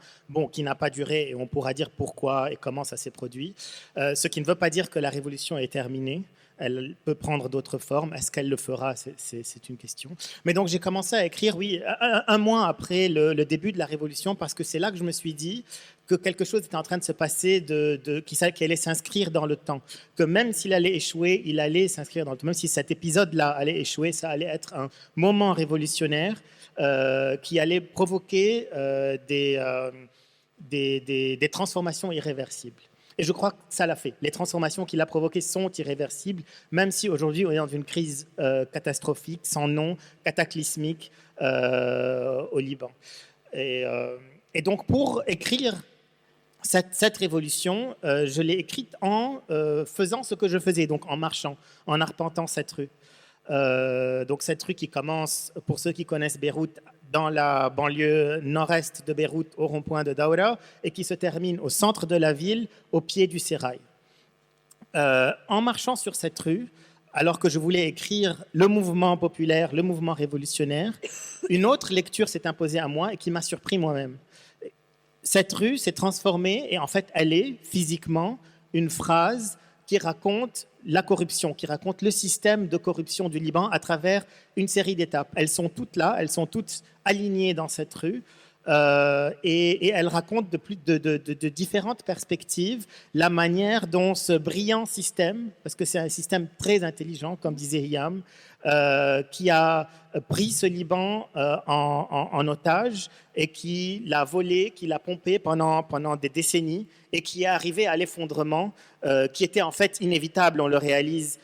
qui n'a pas duré et on pourra dire pourquoi et comment ça s'est produit. Ce qui ne veut pas dire que la révolution est terminée. Elle peut prendre d'autres formes. Est-ce qu'elle le fera? C'est une question. Mais donc, j'ai commencé à écrire, oui, un mois après le début de la Révolution, parce que c'est là que je me suis dit que quelque chose était en train de se passer, qui allait s'inscrire dans le temps. Que même s'il allait échouer, il allait s'inscrire dans le temps. Même si cet épisode-là allait échouer, ça allait être un moment révolutionnaire qui allait provoquer des transformations irréversibles. Et je crois que ça l'a fait. Les transformations qu'il a provoquées sont irréversibles, même si aujourd'hui on est dans une crise catastrophique, sans nom, cataclysmique au Liban. Et donc pour écrire cette révolution, je l'ai écrite en faisant ce que je faisais, donc en marchant, en arpentant cette rue. Donc cette rue qui commence, pour ceux qui connaissent Beyrouth, dans la banlieue nord-est de Beyrouth, au rond-point de Daoura, et qui se termine au centre de la ville, au pied du sérail. En marchant sur cette rue, alors que je voulais écrire le mouvement populaire, le mouvement révolutionnaire, une autre lecture s'est imposée à moi et qui m'a surpris moi-même. Cette rue s'est transformée, et en fait, elle est physiquement une phrase qui raconte la corruption, qui raconte le système de corruption du Liban à travers une série d'étapes. Elles sont toutes là, elles sont toutes alignées dans cette rue. Et elles racontent de différentes perspectives la manière dont ce brillant système, parce que c'est un système très intelligent, comme disait Hiam, qui a pris ce Liban en otage et qui l'a volé, qui l'a pompé pendant des décennies et qui est arrivé à l'effondrement qui était en fait inévitable, on le réalise,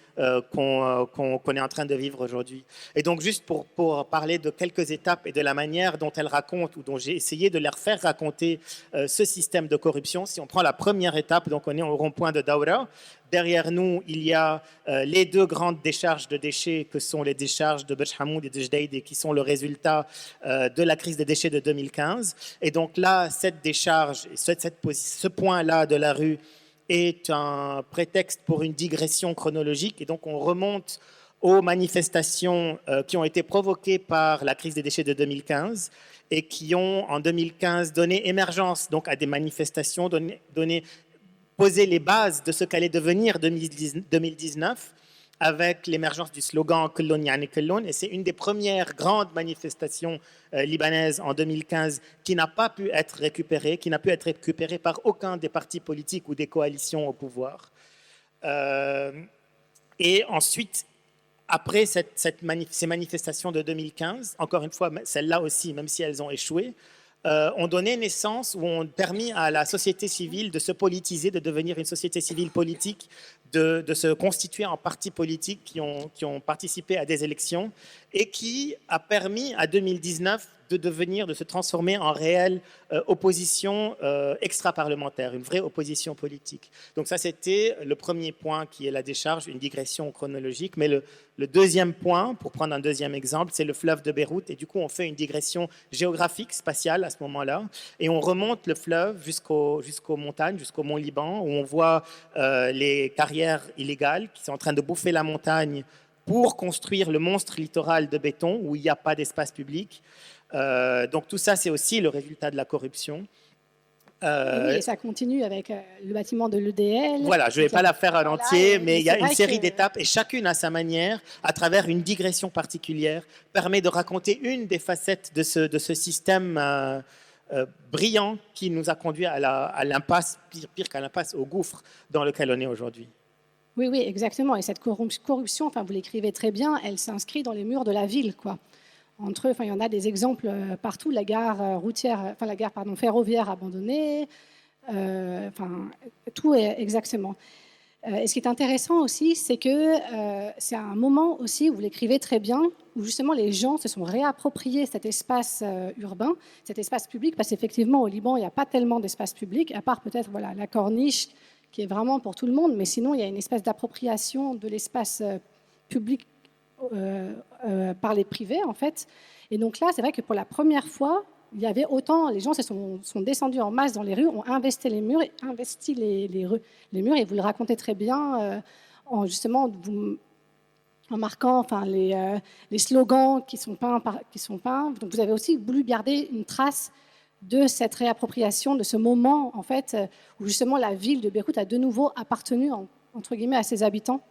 qu'on est en train de vivre aujourd'hui. Et donc juste pour parler de quelques étapes et de la manière dont elles racontent, ou dont j'ai essayé de leur faire raconter ce système de corruption, si on prend la première étape, donc on est au rond-point de Daoura, Derrière nous, il y a les deux grandes décharges de déchets que sont les décharges de Bech Hamoud et de Jdeid et qui sont le résultat de la crise des déchets de 2015. Et donc là, cette décharge, ce point-là de la rue est un prétexte pour une digression chronologique. Et donc on remonte aux manifestations qui ont été provoquées par la crise des déchets de 2015 et qui ont, en 2015, donné émergence donc, à des manifestations, posé les bases de ce qu'allait devenir 2019 avec l'émergence du slogan « Kullun yani kullun ». Et c'est une des premières grandes manifestations libanaises en 2015 qui n'a pas pu être récupérée, par aucun des partis politiques ou des coalitions au pouvoir. Et ensuite, après ces manifestations de 2015, encore une fois, celles-là aussi, même si elles ont échoué, ont donné naissance ou ont permis à la société civile de se politiser, de devenir une société civile politique, de se constituer en partis politiques qui ont participé à des élections et qui a permis à 2019 de se transformer en réelle opposition extra-parlementaire, une vraie opposition politique. Donc ça, c'était le premier point qui est la décharge, une digression chronologique. Mais le deuxième point, pour prendre un deuxième exemple, c'est le fleuve de Beyrouth. Et du coup, on fait une digression géographique, spatiale à ce moment-là. Et on remonte le fleuve jusqu'aux montagnes, jusqu'au mont Liban, où on voit les carrières illégales qui sont en train de bouffer la montagne pour construire le monstre littoral de béton où il n'y a pas d'espace public. Donc tout ça, c'est aussi le résultat de la corruption. Oui, et ça continue avec le bâtiment de l'EDL. Voilà, je ne vais pas la faire en entier, mais il y a une série que... d'étapes et chacune à sa manière, à travers une digression particulière, permet de raconter une des facettes de ce système brillant qui nous a conduit à l'impasse, pire qu'à l'impasse, au gouffre dans lequel on est aujourd'hui. Oui, oui, exactement. Et cette corruption, enfin, vous l'écrivez très bien, elle s'inscrit dans les murs de la ville, quoi. Entre eux, enfin, il y en a des exemples partout, la gare ferroviaire abandonnée, enfin, tout est exactement. Et ce qui est intéressant aussi, c'est que c'est un moment aussi, vous l'écrivez très bien, où justement les gens se sont réappropriés cet espace urbain, cet espace public, parce qu'effectivement au Liban, il n'y a pas tellement d'espace public, à part peut-être voilà, la corniche, qui est vraiment pour tout le monde, mais sinon il y a une espèce d'appropriation de l'espace public par les privés, en fait. Et donc là, c'est vrai que pour la première fois, il y avait autant, les gens sont descendus en masse dans les rues, ont investi les murs, les murs, et vous le racontez très bien, en marquant enfin, les slogans qui sont peints. Donc vous avez aussi voulu garder une trace de cette réappropriation, de ce moment, en fait, où justement la ville de Beyrouth a de nouveau appartenu, entre guillemets, à ses habitants.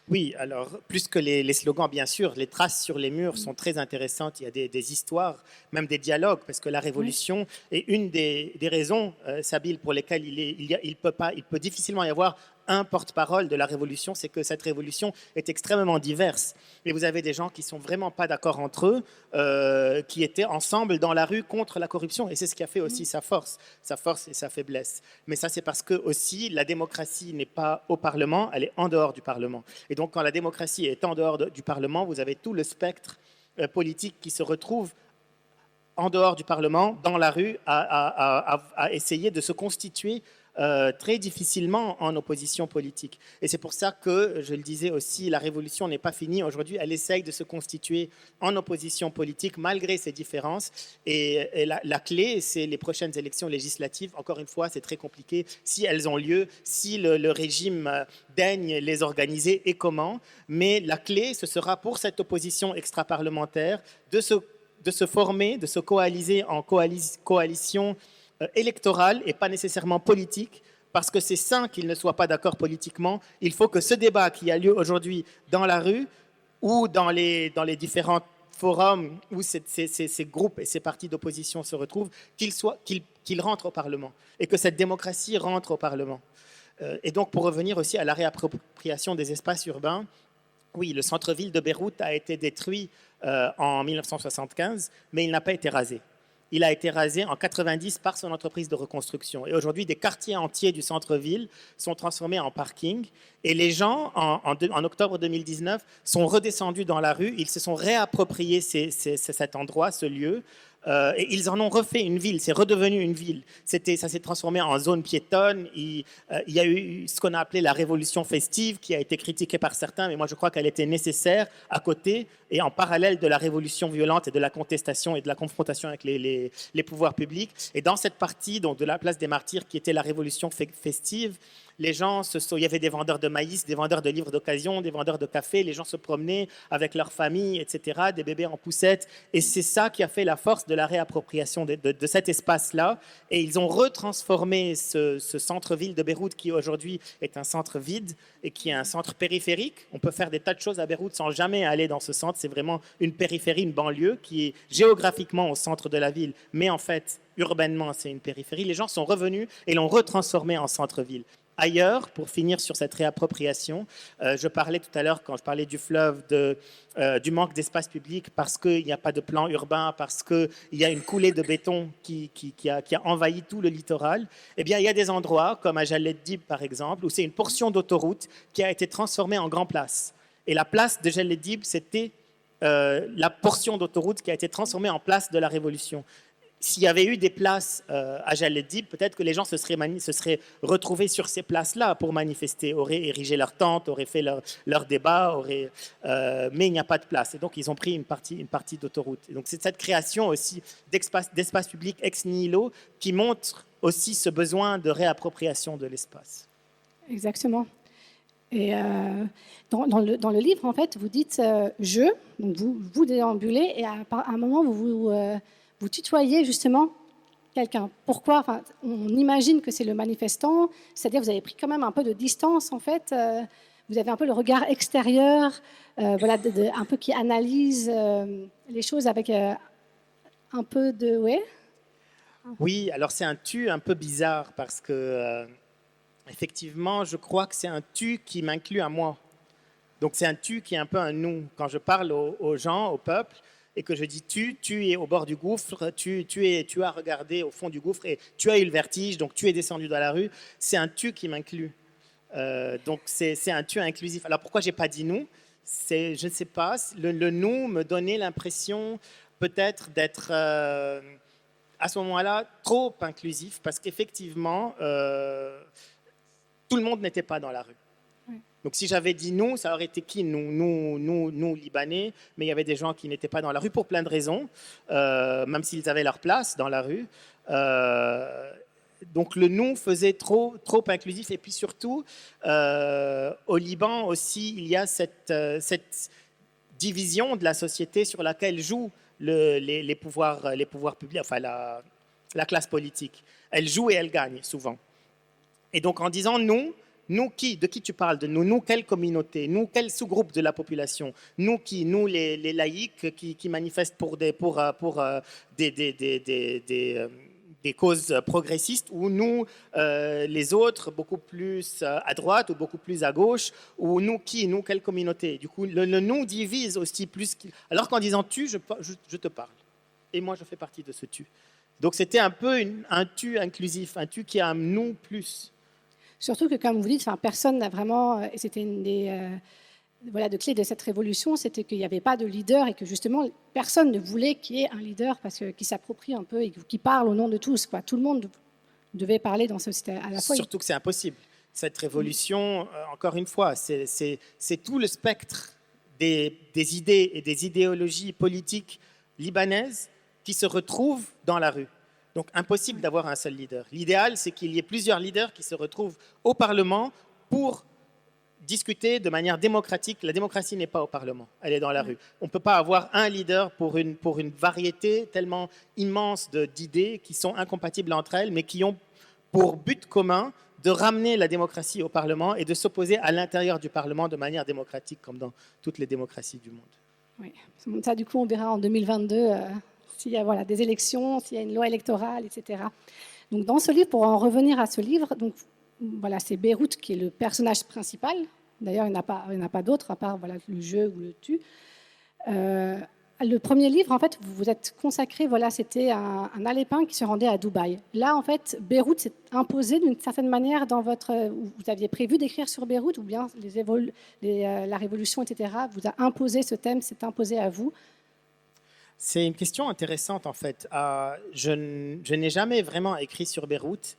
Oui, alors plus que les slogans, bien sûr, les traces sur les murs sont très intéressantes. Il y a des histoires, même des dialogues, parce que la révolution est une des raisons, Sabine, pour lesquelles il peut difficilement y avoir un porte-parole de la révolution, c'est que cette révolution est extrêmement diverse. Et vous avez des gens qui ne sont vraiment pas d'accord entre eux, qui étaient ensemble dans la rue contre la corruption. Et c'est ce qui a fait aussi sa force et sa faiblesse. Mais ça, c'est parce que aussi la démocratie n'est pas au Parlement, elle est en dehors du Parlement. Et donc, quand la démocratie est en dehors du Parlement, vous avez tout le spectre politique qui se retrouve en dehors du Parlement, dans la rue, à essayer de se constituer très difficilement en opposition politique. Et c'est pour ça que, je le disais aussi, la révolution n'est pas finie. Aujourd'hui, elle essaye de se constituer en opposition politique malgré ses différences. Et la clé, c'est les prochaines élections législatives. Encore une fois, c'est très compliqué. Si elles ont lieu, si le régime daigne les organiser et comment. Mais la clé, ce sera pour cette opposition extra-parlementaire de se former, de se coaliser en coalition électorale et pas nécessairement politique, parce que c'est sain qu'ils ne soient pas d'accord politiquement. Il faut que ce débat qui a lieu aujourd'hui dans la rue ou dans les différents forums où ces groupes et ces partis d'opposition se retrouvent, qu'ils rentrent au Parlement et que cette démocratie rentre au Parlement. Et donc, pour revenir aussi à la réappropriation des espaces urbains, oui, le centre-ville de Beyrouth a été détruit en 1975, mais il n'a pas été rasé. Il a été rasé en 90 par son entreprise de reconstruction. Et aujourd'hui, des quartiers entiers du centre-ville sont transformés en parking. Et les gens, en octobre 2019, sont redescendus dans la rue. Ils se sont réappropriés cet endroit, ce lieu, Et ils en ont refait une ville, c'est redevenu une ville. Ça s'est transformé en zone piétonne. Il y a eu ce qu'on a appelé la révolution festive, qui a été critiquée par certains, mais moi je crois qu'elle était nécessaire à côté et en parallèle de la révolution violente et de la contestation et de la confrontation avec les pouvoirs publics. Et dans cette partie donc, de la place des Martyrs, qui était la révolution festive, les gens il y avait des vendeurs de maïs, des vendeurs de livres d'occasion, des vendeurs de café, les gens se promenaient avec leurs familles, etc., des bébés en poussette. Et c'est ça qui a fait la force de la réappropriation de cet espace-là. Et ils ont retransformé ce centre-ville de Beyrouth, qui aujourd'hui est un centre vide et qui est un centre périphérique. On peut faire des tas de choses à Beyrouth sans jamais aller dans ce centre. C'est vraiment une périphérie, une banlieue qui est géographiquement au centre de la ville, mais en fait, urbainement, c'est une périphérie. Les gens sont revenus et l'ont retransformé en centre-ville. Ailleurs, pour finir sur cette réappropriation, je parlais tout à l'heure, quand je parlais du fleuve, du manque d'espace public parce qu'il n'y a pas de plan urbain, parce qu'il y a une coulée de béton qui a envahi tout le littoral. Eh bien, il y a des endroits, comme à Jaled Dib, par exemple, où c'est une portion d'autoroute qui a été transformée en grand place. Et la place de Jaled Dib, c'était la portion d'autoroute qui a été transformée en place de la Révolution. S'il y avait eu des places à Jaled Dib, peut-être que les gens se seraient retrouvés sur ces places-là pour manifester, auraient érigé leur tente, auraient fait leur débat, mais il n'y a pas de place. Et donc, ils ont pris une partie d'autoroute. Et donc, c'est cette création aussi d'espace public ex nihilo qui montre aussi ce besoin de réappropriation de l'espace. Exactement. Et dans le livre, en fait, vous dites « je », donc vous déambulez, et à un moment, vous tutoyez justement quelqu'un. Pourquoi? Enfin, on imagine que c'est le manifestant, c'est-à-dire vous avez pris quand même un peu de distance, en fait. Vous avez un peu le regard extérieur, voilà, un peu qui analyse les choses avec un peu de... Ouais. Oui, alors c'est un tu un peu bizarre parce que, effectivement, je crois que c'est un tu qui m'inclut à moi. Donc c'est un tu qui est un peu un nous. Quand je parle aux gens, au peuple, et que je dis tu es au bord du gouffre, tu as regardé au fond du gouffre et tu as eu le vertige, donc tu es descendu dans la rue, c'est un tu qui m'inclut. Donc c'est un tu inclusif. Alors pourquoi j'ai pas dit nous? Je ne sais pas, le nous me donnait l'impression peut-être d'être à ce moment-là trop inclusif, parce qu'effectivement tout le monde n'était pas dans la rue. Donc si j'avais dit nous, ça aurait été qui? Nous, Libanais, mais il y avait des gens qui n'étaient pas dans la rue pour plein de raisons, même s'ils avaient leur place dans la rue. Donc le nous faisait trop inclusif. Et puis surtout, au Liban aussi, il y a cette division de la société sur laquelle jouent les pouvoirs publics, enfin la classe politique. Elle joue et elle gagne souvent. Et donc en disant nous qui? De qui tu parles? De nous, quelle communauté? Nous, quel sous-groupe de la population? Nous qui? Nous, les laïcs qui manifestent pour des causes progressistes, ou nous, les autres, beaucoup plus à droite ou beaucoup plus à gauche, ou nous qui? Nous, quelle communauté? Du coup, le nous divise aussi plus. Alors qu'en disant tu, je te parle. Et moi, je fais partie de ce tu. Donc c'était un peu un tu inclusif, un tu qui a un nous plus. Surtout que, comme vous dites, personne n'a vraiment... Et c'était une des de clés de cette révolution, c'était qu'il n'y avait pas de leader et que justement, personne ne voulait qu'il y ait un leader qui s'approprie un peu et qui parle au nom de tous. Quoi. Tout le monde devait parler dans ce... À la fois, surtout que c'est impossible. Cette révolution, encore une fois, c'est tout le spectre des idées et des idéologies politiques libanaises qui se retrouvent dans la rue. Donc, impossible d'avoir un seul leader. L'idéal, c'est qu'il y ait plusieurs leaders qui se retrouvent au Parlement pour discuter de manière démocratique. La démocratie n'est pas au Parlement, elle est dans la rue. On ne peut pas avoir un leader pour une variété tellement immense d'idées qui sont incompatibles entre elles, mais qui ont pour but commun de ramener la démocratie au Parlement et de s'opposer à l'intérieur du Parlement de manière démocratique, comme dans toutes les démocraties du monde. Oui, ça, du coup, on verra en 2022... s'il y a des élections, s'il y a une loi électorale, etc. Donc, dans ce livre, pour en revenir à ce livre, donc, c'est Beyrouth qui est le personnage principal. D'ailleurs, il n'y en a pas d'autre, à part le je ou le tu. Le premier livre, en fait, vous vous êtes consacré, c'était un Alépin qui se rendait à Dubaï. Là, en fait, Beyrouth s'est imposé d'une certaine manière dans votre... Vous aviez prévu d'écrire sur Beyrouth, ou bien la révolution, etc., vous a imposé ce thème, s'est imposé à vous? C'est une question intéressante en fait. Je n'ai jamais vraiment écrit sur Beyrouth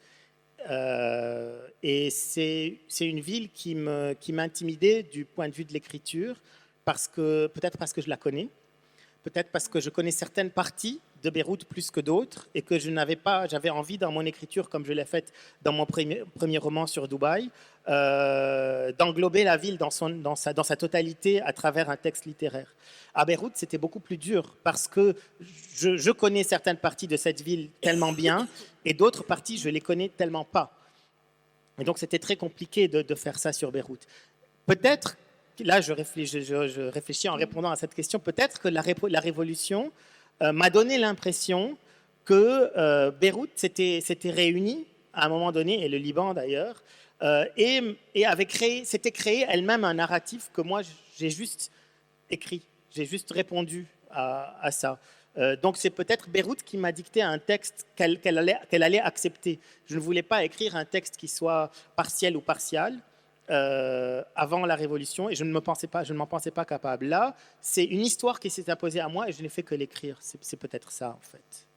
et c'est une ville qui m'intimidait du point de vue de l'écriture peut-être parce que je la connais, peut-être parce que je connais certaines parties de Beyrouth plus que d'autres et que j'avais envie dans mon écriture, comme je l'ai fait dans mon premier roman sur Dubaï, d'englober la ville dans sa totalité à travers un texte littéraire. À Beyrouth, c'était beaucoup plus dur parce que je connais certaines parties de cette ville tellement bien et d'autres parties, je les connais tellement pas. Et donc, c'était très compliqué de faire ça sur Beyrouth. Peut-être, là, je réfléchis en répondant à cette question, peut-être que la révolution m'a donné l'impression que Beyrouth s'était réunie à un moment donné, et le Liban d'ailleurs, et s'était créé elle-même un narratif que moi, j'ai juste écrit, j'ai juste répondu à ça. Donc c'est peut-être Beyrouth qui m'a dicté un texte qu'elle allait accepter. Je ne voulais pas écrire un texte qui soit partiel ou partial avant la Révolution et je ne m'en pensais pas capable. Là, c'est une histoire qui s'est imposée à moi et je n'ai fait que l'écrire. C'est peut-être ça en fait.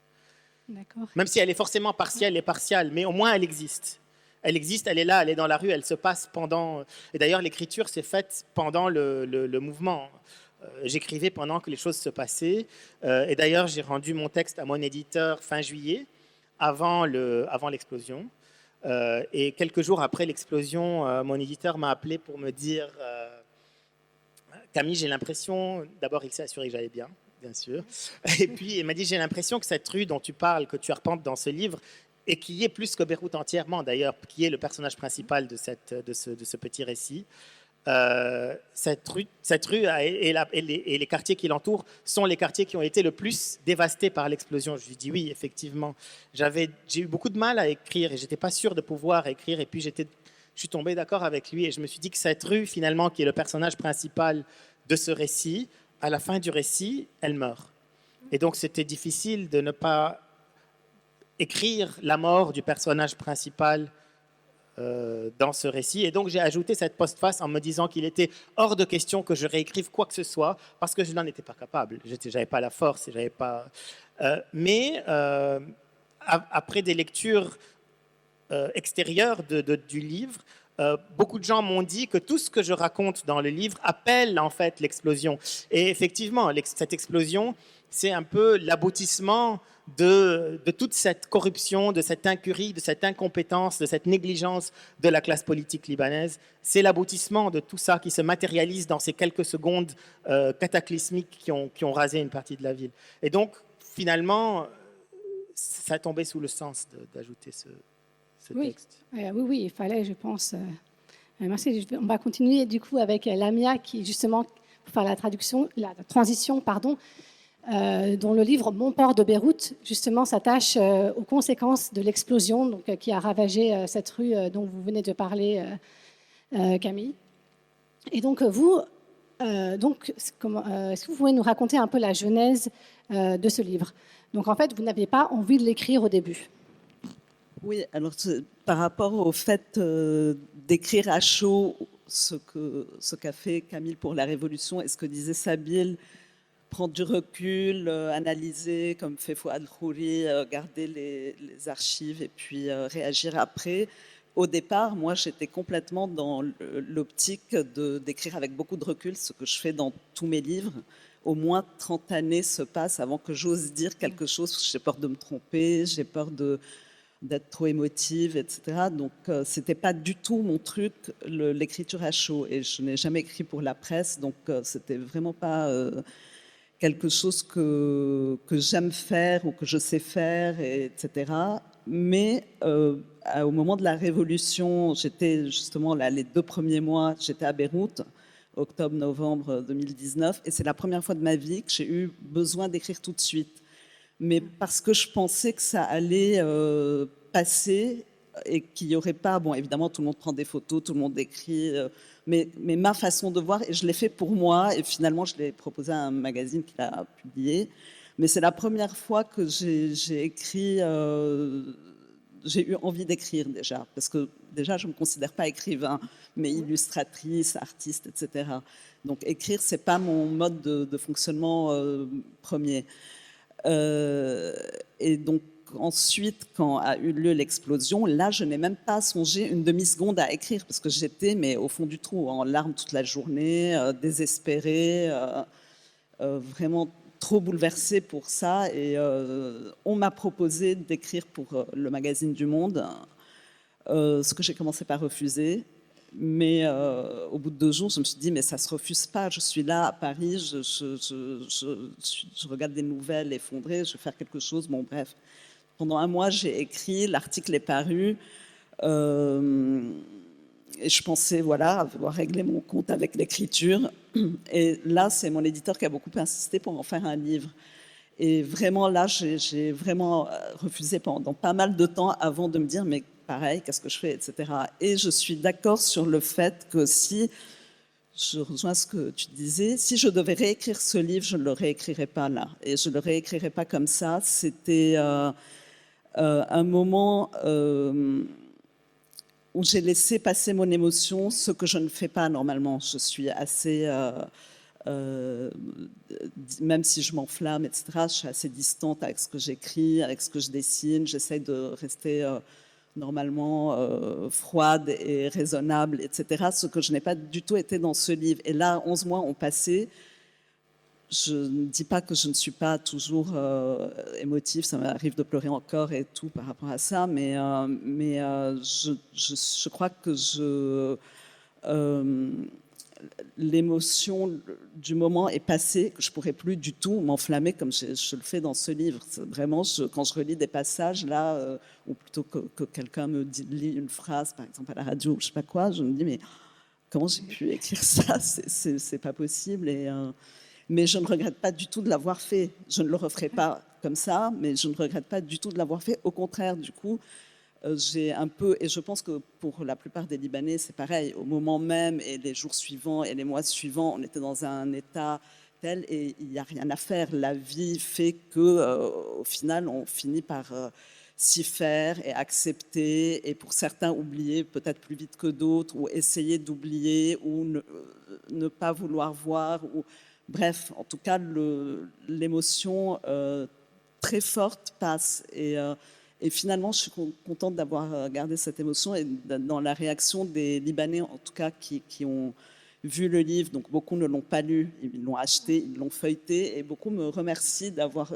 D'accord. Même si elle est forcément partielle et partiale, mais au moins elle existe. Elle existe, elle est là, elle est dans la rue, elle se passe pendant... Et d'ailleurs, l'écriture s'est faite pendant le mouvement. J'écrivais pendant que les choses se passaient. Et d'ailleurs, j'ai rendu mon texte à mon éditeur fin juillet, avant l'explosion. Et quelques jours après l'explosion, mon éditeur m'a appelé pour me dire Camille, j'ai l'impression... D'abord, il s'est assuré que j'allais bien sûr. Et puis, il m'a dit, j'ai l'impression que cette rue dont tu parles, que tu arpentes dans ce livre, et qui est plus que Beyrouth entièrement, d'ailleurs, qui est le personnage principal de ce petit récit, cette rue et les quartiers qui l'entourent sont les quartiers qui ont été le plus dévastés par l'explosion. Je lui dis oui, effectivement. J'ai eu beaucoup de mal à écrire et je n'étais pas sûr de pouvoir écrire. Et puis, je suis tombé d'accord avec lui et je me suis dit que cette rue, finalement, qui est le personnage principal de ce récit, à la fin du récit, elle meurt. Et donc, c'était difficile de ne pas écrire la mort du personnage principal dans ce récit. Et donc, j'ai ajouté cette postface en me disant qu'il était hors de question que je réécrive quoi que ce soit parce que je n'en étais pas capable. Je n'avais pas la force. Mais après des lectures extérieures du livre, beaucoup de gens m'ont dit que tout ce que je raconte dans le livre appelle en fait l'explosion. Et effectivement, cette explosion, c'est un peu l'aboutissement de toute cette corruption, de cette incurie, de cette incompétence, de cette négligence de la classe politique libanaise. C'est l'aboutissement de tout ça qui se matérialise dans ces quelques secondes cataclysmiques qui ont rasé une partie de la ville. Et donc, finalement, ça tombait sous le sens d'ajouter ce texte. Oui, il fallait, je pense. Merci. On va continuer du coup avec Lamia qui, justement, pour faire la transition, dont le livre Mon port de Beyrouth, justement, s'attache aux conséquences de l'explosion qui a ravagé cette rue dont vous venez de parler, Camille. Et donc, est-ce que vous pouvez nous raconter un peu la genèse de ce livre? Donc, en fait, vous n'aviez pas envie de l'écrire au début. Oui, alors par rapport au fait d'écrire à chaud ce qu'a fait Camille pour la Révolution et ce que disait Sabine, prendre du recul, analyser comme fait Fouad Khouri, garder les archives et puis réagir après. Au départ, moi, j'étais complètement dans l'optique d'écrire avec beaucoup de recul, ce que je fais dans tous mes livres. Au moins 30 années se passent avant que j'ose dire quelque chose. J'ai peur de me tromper, j'ai peur d'être trop émotive, etc. Donc, c'était pas du tout mon truc, l'écriture à chaud. Et je n'ai jamais écrit pour la presse, donc c'était vraiment pas quelque chose que j'aime faire ou que je sais faire, etc. Mais au moment de la Révolution, j'étais justement là, les 2 premiers mois, j'étais à Beyrouth, octobre-novembre 2019, et c'est la première fois de ma vie que j'ai eu besoin d'écrire tout de suite. Mais parce que je pensais que ça allait passer et qu'il n'y aurait pas... Bon, évidemment, tout le monde prend des photos, tout le monde écrit, mais ma façon de voir, et je l'ai fait pour moi, et finalement, je l'ai proposé à un magazine qui l'a publié. Mais c'est la première fois que j'ai écrit j'ai eu envie d'écrire déjà, parce que déjà, je ne me considère pas écrivain, mais illustratrice, artiste, etc. Donc écrire, ce n'est pas mon mode de fonctionnement premier. Et donc ensuite, quand a eu lieu l'explosion, là, je n'ai même pas songé une demi-seconde à écrire, parce que j'étais mais au fond du trou, en larmes toute la journée, désespérée, vraiment trop bouleversée pour ça. Et on m'a proposé d'écrire pour le magazine du Monde, ce que j'ai commencé par refuser. Mais au bout de 2 jours, je me suis dit, mais ça ne se refuse pas. Je suis là à Paris, je regarde des nouvelles effondrées, je vais faire quelque chose. Bon, bref. Pendant 1 mois, j'ai écrit, l'article est paru. Et je pensais, voilà, avoir réglé mon compte avec l'écriture. Et là, c'est mon éditeur qui a beaucoup insisté pour en faire un livre. Et vraiment, là, j'ai vraiment refusé pendant pas mal de temps avant de me dire, mais pareil, qu'est-ce que je fais, etc. Et je suis d'accord sur le fait que si, je rejoins ce que tu disais, si je devais réécrire ce livre, je ne le réécrirais pas là. Et je ne le réécrirais pas comme ça. C'était un moment où j'ai laissé passer mon émotion, ce que je ne fais pas normalement. Je suis assez... même si je m'enflamme, etc., je suis assez distante avec ce que j'écris, avec ce que je dessine. J'essaie de rester normalement froide et raisonnable, etc., ce que je n'ai pas du tout été dans ce livre. Et là, 11 mois ont passé. Je ne dis pas que je ne suis pas toujours émotive, ça m'arrive de pleurer encore et tout par rapport à ça, mais je crois que l'émotion du moment est passée, que je ne pourrais plus du tout m'enflammer comme je le fais dans ce livre. Vraiment, quand je relis des passages, là, ou plutôt que quelqu'un me lit une phrase, par exemple à la radio, ou je ne sais pas quoi, je me dis, mais comment j'ai pu écrire ça? C'est pas possible. Mais je ne regrette pas du tout de l'avoir fait. Je ne le referai pas comme ça, mais je ne regrette pas du tout de l'avoir fait. Au contraire, du coup, j'ai un peu, et je pense que pour la plupart des Libanais, c'est pareil. Au moment même et les jours suivants et les mois suivants, on était dans un état tel et il n'y a rien à faire. La vie fait que, au final, on finit par s'y faire et accepter, et pour certains oublier peut-être plus vite que d'autres, ou essayer d'oublier, ou ne pas vouloir voir, ou bref, en tout cas, l'émotion très forte passe. Et finalement, je suis contente d'avoir gardé cette émotion, et dans la réaction des Libanais, en tout cas, qui ont vu le livre. Donc beaucoup ne l'ont pas lu, ils l'ont acheté, ils l'ont feuilleté, et beaucoup me remercient d'avoir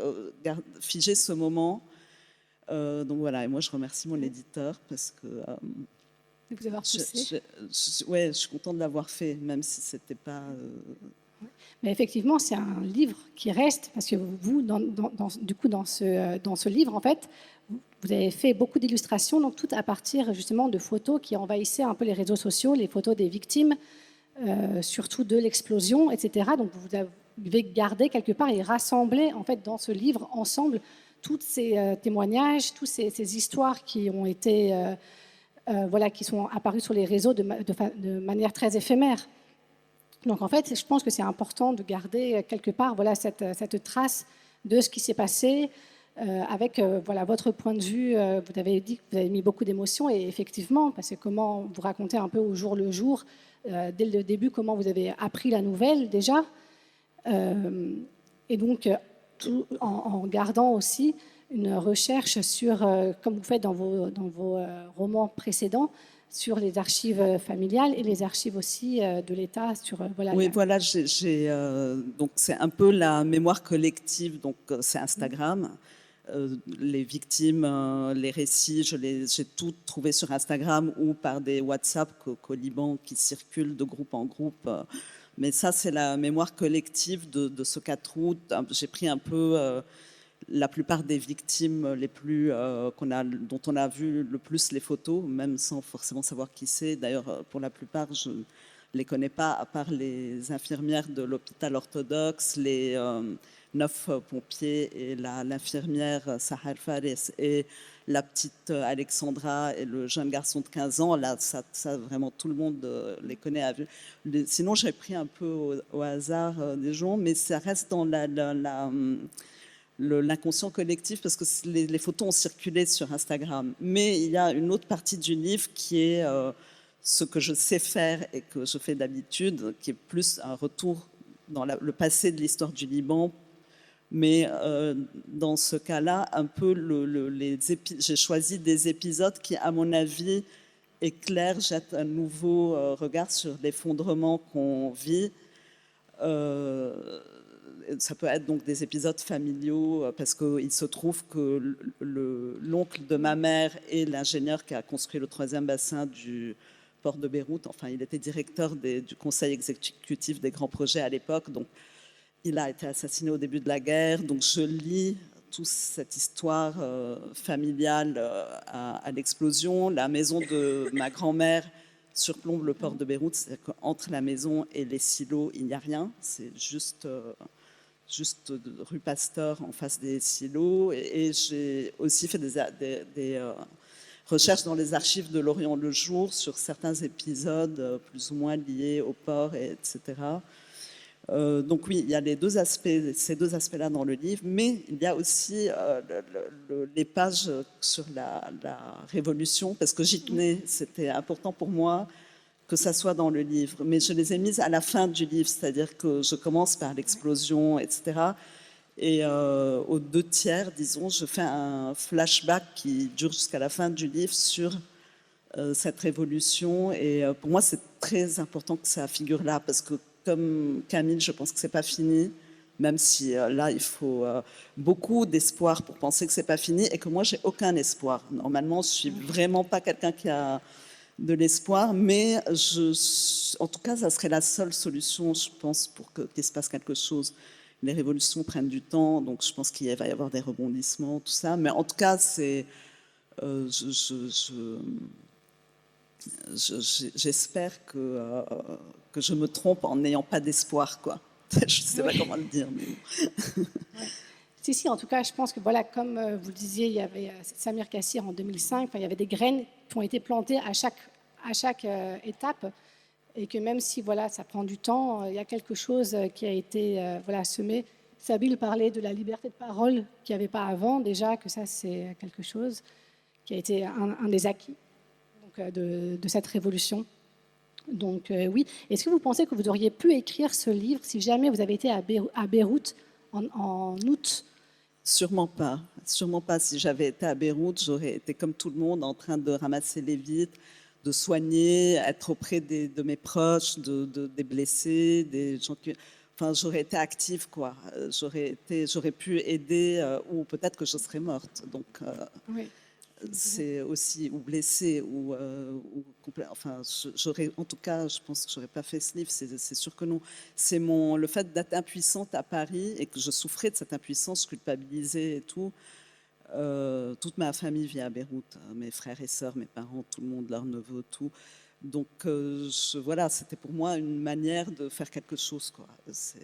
figé ce moment. Donc voilà, et moi je remercie mon éditeur parce que De vous avoir poussé. ouais, je suis contente de l'avoir fait, même si c'était pas. Mais effectivement, c'est un livre qui reste, parce que vous, du coup, dans ce livre, en fait, vous avez fait beaucoup d'illustrations, donc tout à partir justement de photos qui envahissaient un peu les réseaux sociaux, les photos des victimes, surtout de l'explosion, etc. Donc vous avez gardé quelque part et rassemblé en fait dans ce livre ensemble tous ces témoignages, toutes ces histoires qui ont été, voilà, qui sont apparues sur les réseaux de manière très éphémère. Donc en fait, je pense que c'est important de garder quelque part voilà, cette trace de ce qui s'est passé, avec voilà, votre point de vue. Vous avez dit que vous avez mis beaucoup d'émotions, et effectivement, parce que comment vous racontez un peu au jour le jour, dès le début, comment vous avez appris la nouvelle déjà. Et donc, en gardant aussi une recherche sur, comme vous faites dans vos romans précédents, sur les archives familiales et les archives aussi de l'État. Voilà, oui, voilà, donc c'est un peu la mémoire collective, donc c'est Instagram. Les victimes, les récits, j'ai tout trouvé sur Instagram ou par des WhatsApp qu'au Liban qui circulent de groupe en groupe. Mais ça, c'est la mémoire collective de ce 4 août. J'ai pris un peu la plupart des victimes les plus, dont on a vu le plus les photos, même sans forcément savoir qui c'est. D'ailleurs, pour la plupart, je ne les connais pas, à part les infirmières de l'hôpital orthodoxe, les 9 pompiers et l'infirmière Sahar Fares et la petite Alexandra et le jeune garçon de 15 ans. Là, ça vraiment, tout le monde les connaît. Sinon, j'ai pris un peu au hasard des gens, mais ça reste dans l'inconscient collectif, parce que les photos ont circulé sur Instagram. Mais il y a une autre partie du livre qui est ce que je sais faire et que je fais d'habitude, qui est plus un retour dans le passé de l'histoire du Liban. Mais dans ce cas-là, un peu j'ai choisi des épisodes qui, à mon avis, éclairent, jettent un nouveau regard sur l'effondrement qu'on vit. Ça peut être donc des épisodes familiaux, parce qu'il se trouve que l'oncle de ma mère est l'ingénieur qui a construit le 3e bassin du port de Beyrouth. Enfin, il était directeur du conseil exécutif des grands projets à l'époque. Donc, il a été assassiné au début de la guerre. Donc, je lis toute cette histoire familiale à l'explosion. La maison de ma grand-mère surplombe le port de Beyrouth. C'est-à-dire qu'entre la maison et les silos, il n'y a rien. C'est juste rue Pasteur en face des silos. Et j'ai aussi fait des recherches dans les archives de l'Orient le Jour sur certains épisodes plus ou moins liés au port, etc. Donc oui, il y a ces deux aspects-là dans le livre, mais il y a aussi les pages sur la Révolution, parce que j'y tenais, c'était important pour moi que ça soit dans le livre, mais je les ai mises à la fin du livre, c'est-à-dire que je commence par l'explosion, etc. Et aux 2/3, disons, je fais un flashback qui dure jusqu'à la fin du livre sur cette révolution. Et pour moi, c'est très important que ça figure là, parce que comme Camille, je pense que c'est pas fini, même si là, il faut beaucoup d'espoir pour penser que c'est pas fini, et que moi, j'ai aucun espoir. Normalement, je suis vraiment pas quelqu'un qui a de l'espoir, mais en tout cas, ça serait la seule solution, je pense, pour qu'il se passe quelque chose. Les révolutions prennent du temps, donc je pense qu'il va y avoir des rebondissements, tout ça. Mais en tout cas, j'espère que je me trompe en n'ayant pas d'espoir, quoi. Je ne sais pas comment le dire. Mais... Si, en tout cas, je pense que, voilà, comme vous le disiez, il y avait Samir Kassir en 2005, il y avait des graines qui ont été plantées à chaque étape, et que même si, voilà, ça prend du temps, il y a quelque chose qui a été semé. Sabine parlait de la liberté de parole qu'il n'y avait pas avant, déjà, que ça, c'est quelque chose qui a été un des acquis donc, de cette révolution. Donc oui, est-ce que vous pensez que vous auriez pu écrire ce livre si jamais vous avez été à Beyrouth en août? Sûrement pas. Sûrement pas. Si j'avais été à Beyrouth, j'aurais été comme tout le monde en train de ramasser les vitres, de soigner, être auprès de mes proches, des blessés, des gens qui... Enfin, j'aurais été active, quoi. J'aurais pu aider, ou peut-être que je serais morte. Donc, oui. C'est aussi, ou blessée, enfin, en tout cas, je pense que j'aurais pas fait ce livre, c'est sûr que non. C'est le fait d'être impuissante à Paris et que je souffrais de cette impuissance, je culpabilisais et tout. Toute ma famille vit à Beyrouth, mes frères et sœurs, mes parents, tout le monde, leurs neveux, tout. Donc voilà, c'était pour moi une manière de faire quelque chose, quoi. Je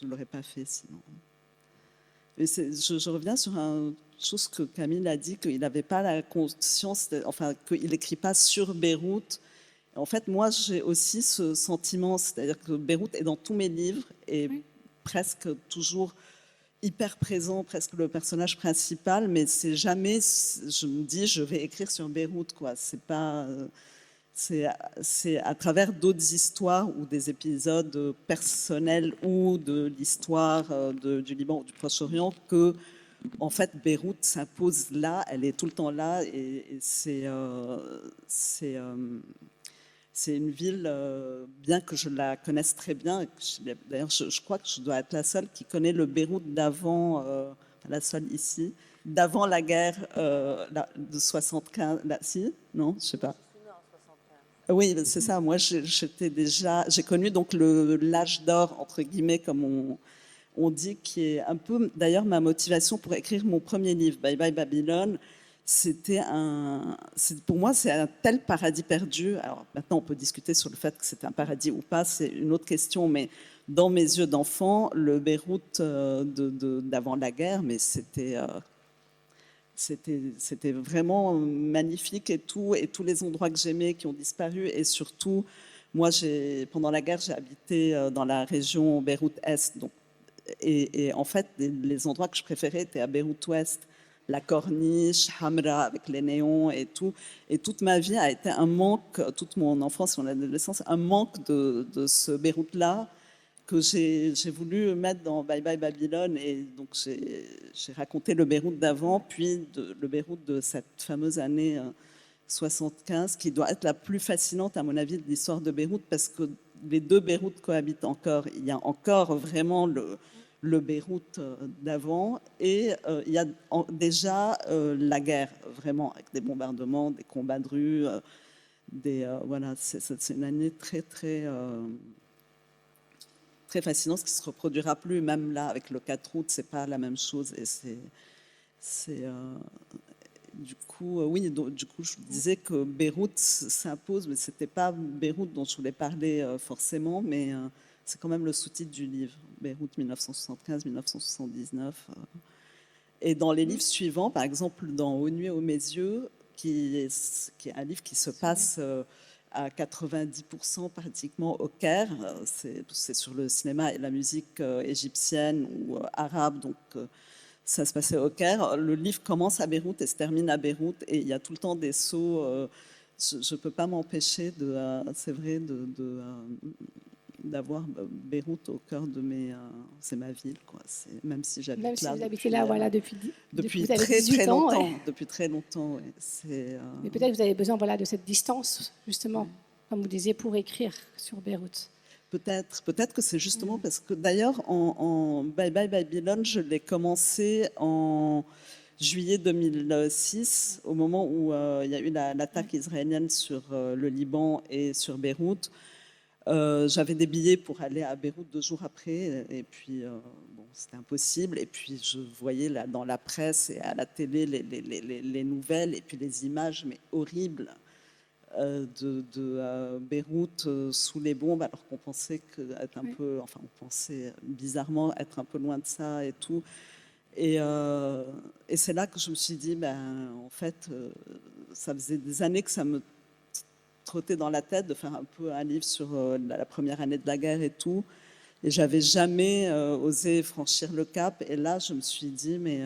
ne l'aurais pas fait sinon. Et je reviens sur une chose que Camille a dit, qu'il n'avait pas la conscience, enfin, qu'il n'écrit pas sur Beyrouth. En fait, moi, j'ai aussi ce sentiment, c'est-à-dire que Beyrouth est dans tous mes livres et oui. Presque toujours hyper présent, presque le personnage principal, mais c'est jamais, je me dis, je vais écrire sur Beyrouth, quoi. C'est pas... C'est à travers d'autres histoires ou des épisodes personnels ou de l'histoire du Liban ou du Proche-Orient que, en fait, Beyrouth s'impose là, elle est tout le temps là, et c'est une ville, bien que je la connaisse très bien, d'ailleurs je crois que je dois être la seule qui connaît le Beyrouth d'avant, la seule ici, d'avant la guerre de 75, là, si, non, je sais pas. Oui, c'est ça. Moi, j'ai connu donc l'âge d'or, entre guillemets, comme on dit, qui est un peu, d'ailleurs, ma motivation pour écrire mon premier livre, Bye Bye Babylone. Pour moi, c'est un tel paradis perdu. Alors maintenant, on peut discuter sur le fait que c'est un paradis ou pas, c'est une autre question, mais dans mes yeux d'enfant, le Beyrouth d'avant la guerre, mais c'était vraiment magnifique et tous les endroits que j'aimais qui ont disparu. Et surtout, moi, pendant la guerre, j'ai habité dans la région Beyrouth-Est. Donc, et en fait, les endroits que je préférais étaient à Beyrouth-Ouest, la Corniche, Hamra avec les néons et tout. Et toute ma vie a été un manque, toute mon enfance et mon adolescence, un manque de ce Beyrouth-là que j'ai voulu mettre dans Bye Bye Babylone. Et donc j'ai raconté le Beyrouth d'avant, puis le Beyrouth de cette fameuse année 75, qui doit être la plus fascinante, à mon avis, de l'histoire de Beyrouth, parce que les deux Beyrouth cohabitent encore. Il y a encore vraiment le Beyrouth d'avant, et il y a déjà la guerre, vraiment, avec des bombardements, des combats de rue, voilà, c'est une année très, très, très fascinante, ce qui ne se reproduira plus, même là, avec le 4 août, c'est pas la même chose, et du coup, oui, donc, du coup, je disais que Beyrouth s'impose, mais c'était pas Beyrouth dont je voulais parler forcément, mais c'est quand même le sous-titre du livre, Beyrouth 1975-1979. Et dans les livres suivants, par exemple dans Aux nuits aux mes yeux, qui est un livre qui se passe à 90% pratiquement au Caire, c'est sur le cinéma et la musique égyptienne ou arabe, donc ça se passait au Caire. Le livre commence à Beyrouth et se termine à Beyrouth, et il y a tout le temps des sauts. Je ne peux pas m'empêcher, c'est vrai, d'avoir Beyrouth au cœur de mes... c'est ma ville, quoi. Même si j'habite là. Même si vous habitez là, voilà, depuis vous avez très, 18 très ans. longtemps. Ouais. Depuis très longtemps, ouais. Mais peut-être vous avez besoin, voilà, de cette distance, justement, comme vous disiez, pour écrire sur Beyrouth. Peut-être que c'est justement parce que, d'ailleurs, en Bye Bye Babylone, je l'ai commencé en juillet 2006, au moment où il y a eu l'attaque israélienne sur le Liban et sur Beyrouth. J'avais des billets pour aller à Beyrouth 2 jours après, et puis bon, c'était impossible. Et puis je voyais là, dans la presse et à la télé les nouvelles et puis les images, mais horribles, de Beyrouth sous les bombes, alors qu'on pensait être un peu, enfin on pensait bizarrement être un peu loin de ça et tout. Et c'est là que je me suis dit, ben en fait, ça faisait des années que ça me trottait dans la tête de faire un peu un livre sur la première année de la guerre et tout. Et j'avais jamais osé franchir le cap. Et là, je me suis dit, mais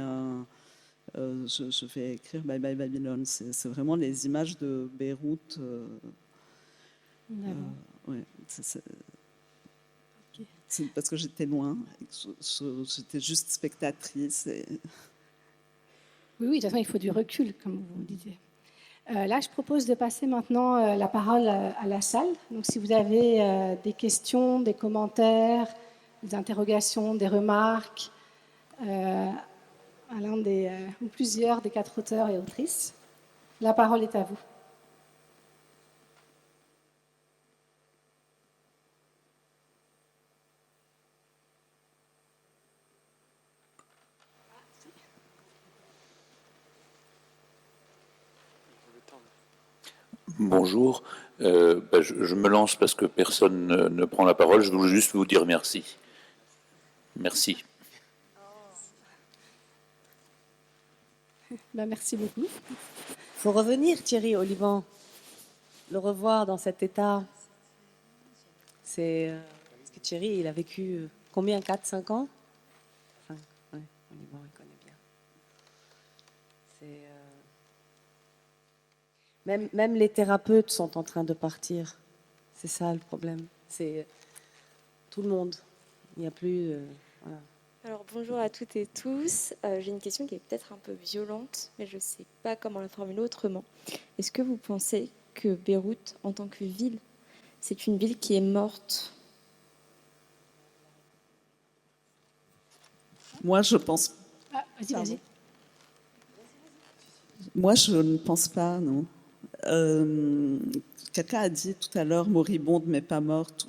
je vais écrire Bye Bye Babylone. C'est vraiment les images de Beyrouth. Ouais, c'est parce que j'étais loin. J'étais juste spectatrice. Oui, de toute façon, il faut du recul, comme vous disiez. Là, je propose de passer maintenant la parole à la salle. Donc, si vous avez des questions, des commentaires, des interrogations, des remarques, à l'un ou plusieurs des 4 auteurs et autrices, la parole est à vous. Bonjour, je me lance parce que personne ne prend la parole. Je voulais juste vous dire merci. Merci. Merci beaucoup. Il faut revenir, Thierry, au Liban. Le revoir dans cet état. Parce que Thierry, il a vécu combien, 4-5 ans? Enfin, ouais, au Liban, il connaît bien. Même les thérapeutes sont en train de partir. C'est ça le problème. C'est tout le monde. Il n'y a plus... voilà. Alors bonjour à toutes et tous. J'ai une question qui est peut-être un peu violente, mais je ne sais pas comment la formuler autrement. Est-ce que vous pensez que Beyrouth, en tant que ville, c'est une ville qui est morte? Moi, je pense. Vas-y. Moi, je ne pense pas, non. Quelqu'un a dit tout à l'heure moribonde mais pas morte.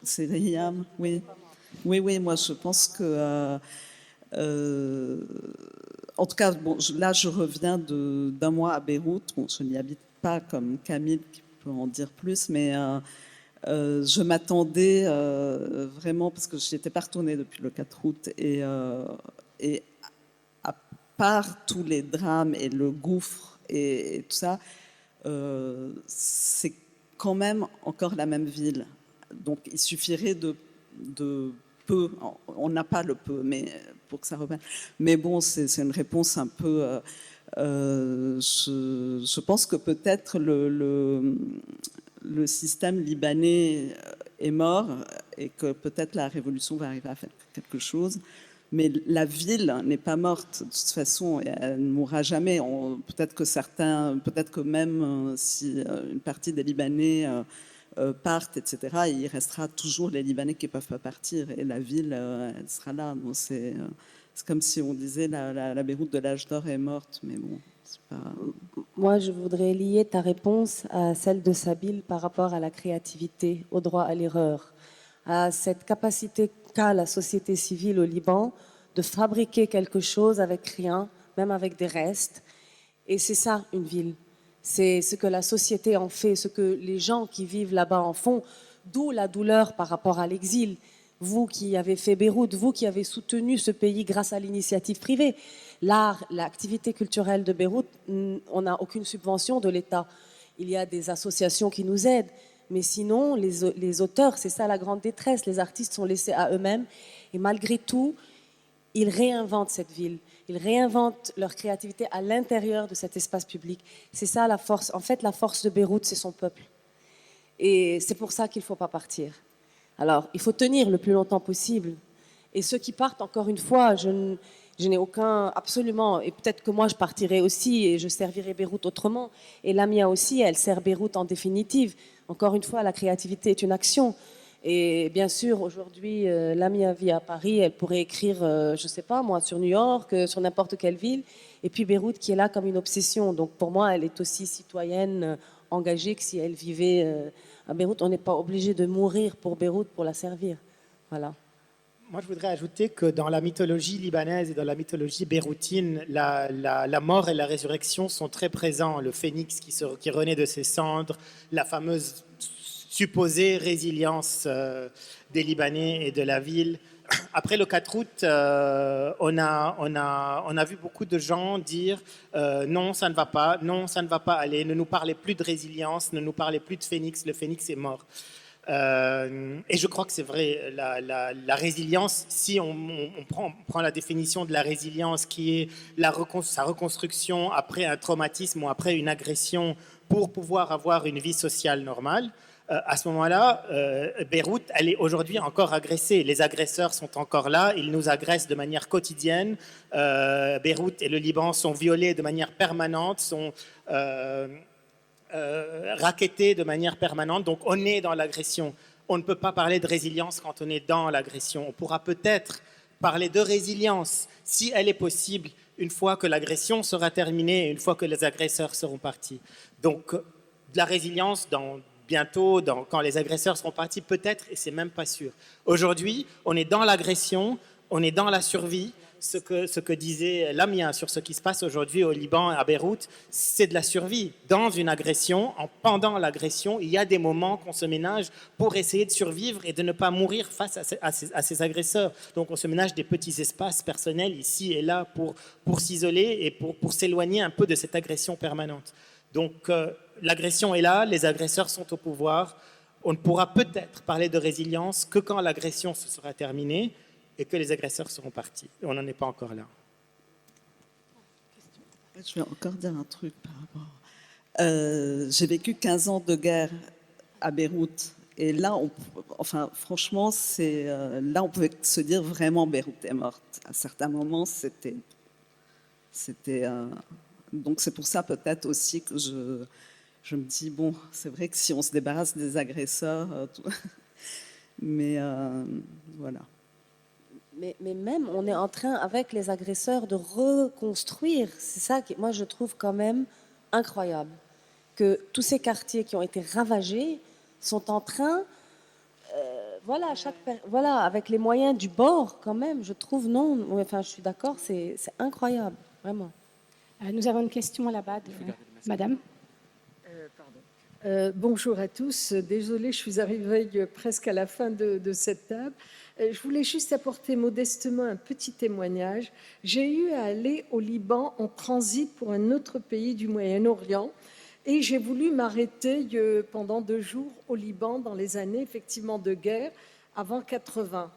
C'est Riam, oui. Oui, moi je pense que. En tout cas, bon, là je reviens d'un mois à Beyrouth. Bon, je n'y habite pas comme Camille qui peut en dire plus, mais je m'attendais vraiment, parce que je n'étais pas retournée depuis le 4 août, et à part tous les drames et le gouffre et tout ça, c'est quand même encore la même ville. Donc il suffirait de peu, on n'a pas le peu, mais pour que ça revienne. Mais bon, c'est une réponse un peu... je pense que peut-être le système libanais est mort et que peut-être la révolution va arriver à faire quelque chose. Mais la ville n'est pas morte de toute façon, elle ne mourra jamais. Peut-être que même si une partie des Libanais partent, etc., il restera toujours les Libanais qui ne peuvent pas partir et la ville, elle sera là. Donc c'est comme si on disait la Beyrouth de l'âge d'or est morte, mais bon, c'est pas... Moi, je voudrais lier ta réponse à celle de Sabine par rapport à la créativité, au droit à l'erreur, à cette capacité qu'a la société civile au Liban de fabriquer quelque chose avec rien, même avec des restes. Et c'est ça, une ville. C'est ce que la société en fait, ce que les gens qui vivent là-bas en font, d'où la douleur par rapport à l'exil. Vous qui avez fait Beyrouth, vous qui avez soutenu ce pays grâce à l'initiative privée. L'art, l'activité culturelle de Beyrouth, on n'a aucune subvention de l'État. Il y a des associations qui nous aident. Mais sinon, les auteurs, c'est ça la grande détresse. Les artistes sont laissés à eux-mêmes. Et malgré tout, ils réinventent cette ville. Ils réinventent leur créativité à l'intérieur de cet espace public. C'est ça la force. En fait, la force de Beyrouth, c'est son peuple. Et c'est pour ça qu'il ne faut pas partir. Alors, il faut tenir le plus longtemps possible. Et ceux qui partent, encore une fois, je n'ai aucun, absolument, et peut-être que moi je partirai aussi et je servirai Beyrouth autrement. Et Lamia aussi, elle sert Beyrouth en définitive. Encore une fois, la créativité est une action. Et bien sûr, aujourd'hui, Lamia vit à Paris, elle pourrait écrire, je ne sais pas moi, sur New York, sur n'importe quelle ville. Et puis Beyrouth qui est là comme une obsession. Donc pour moi, elle est aussi citoyenne engagée que si elle vivait à Beyrouth. On n'est pas obligé de mourir pour Beyrouth pour la servir. Voilà. Moi, je voudrais ajouter que dans la mythologie libanaise et dans la mythologie béroutine, la mort et la résurrection sont très présents. Le phénix qui renaît de ses cendres, la fameuse supposée résilience des Libanais et de la ville. Après le 4 août, on a vu beaucoup de gens dire non, ça ne va pas, non, ça ne va pas aller, ne nous parlez plus de résilience, ne nous parlez plus de phénix, le phénix est mort. Et je crois que c'est vrai, la résilience, si on prend la définition de la résilience qui est sa reconstruction après un traumatisme ou après une agression pour pouvoir avoir une vie sociale normale, à ce moment-là, Beyrouth, elle est aujourd'hui encore agressée. Les agresseurs sont encore là, ils nous agressent de manière quotidienne. Beyrouth et le Liban sont violés de manière permanente, sont rackettés de manière permanente. Donc on est dans l'agression. On ne peut pas parler de résilience quand on est dans l'agression. On pourra peut-être parler de résilience, si elle est possible, une fois que l'agression sera terminée, une fois que les agresseurs seront partis. Donc de la résilience bientôt, quand les agresseurs seront partis, peut-être, et c'est même pas sûr. Aujourd'hui, on est dans l'agression, on est dans la survie. Ce que disait Lamia sur ce qui se passe aujourd'hui au Liban, à Beyrouth, c'est de la survie. Dans une agression, pendant l'agression, il y a des moments qu'on se ménage pour essayer de survivre et de ne pas mourir face à ces agresseurs. Donc on se ménage des petits espaces personnels ici et là pour s'isoler et pour s'éloigner un peu de cette agression permanente. Donc l'agression est là, les agresseurs sont au pouvoir. On ne pourra peut-être parler de résilience que quand l'agression se sera terminée et que les agresseurs seront partis. On n'en est pas encore là. Je vais encore dire un truc par rapport. J'ai vécu 15 ans de guerre à Beyrouth. Et là, franchement, là, on pouvait se dire vraiment Beyrouth est morte. À certains moments, c'était donc c'est pour ça peut-être aussi que je me dis, bon, c'est vrai que si on se débarrasse des agresseurs, mais voilà. Mais même, on est en train, avec les agresseurs, de reconstruire. C'est ça que moi, je trouve quand même incroyable. Que tous ces quartiers qui ont été ravagés sont en train, voilà, avec les moyens du bord quand même, je trouve, non, enfin, je suis d'accord, c'est incroyable, vraiment. Nous avons une question là-bas, madame. Bonjour à tous. Désolée, je suis arrivée presque à la fin de cette table. Je voulais juste apporter modestement un petit témoignage. J'ai eu à aller au Liban en transit pour un autre pays du Moyen-Orient et j'ai voulu m'arrêter pendant 2 jours au Liban dans les années effectivement de guerre avant 80.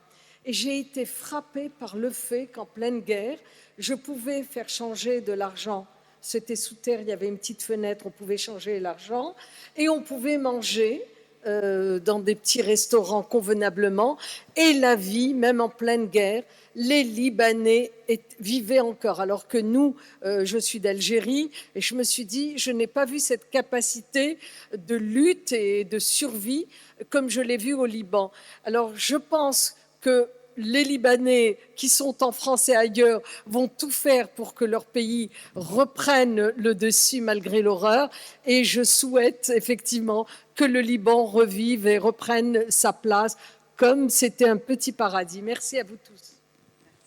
Et j'ai été frappée par le fait qu'en pleine guerre, je pouvais faire changer de l'argent. C'était sous terre, il y avait une petite fenêtre, on pouvait changer l'argent et on pouvait manger dans des petits restaurants convenablement. Et la vie, même en pleine guerre, les Libanais vivaient encore. Alors que nous, je suis d'Algérie et je me suis dit, je n'ai pas vu cette capacité de lutte et de survie comme je l'ai vu au Liban. Alors je pense que les Libanais qui sont en France et ailleurs vont tout faire pour que leur pays reprenne le dessus malgré l'horreur. Et je souhaite effectivement que le Liban revive et reprenne sa place comme c'était un petit paradis. Merci à vous tous.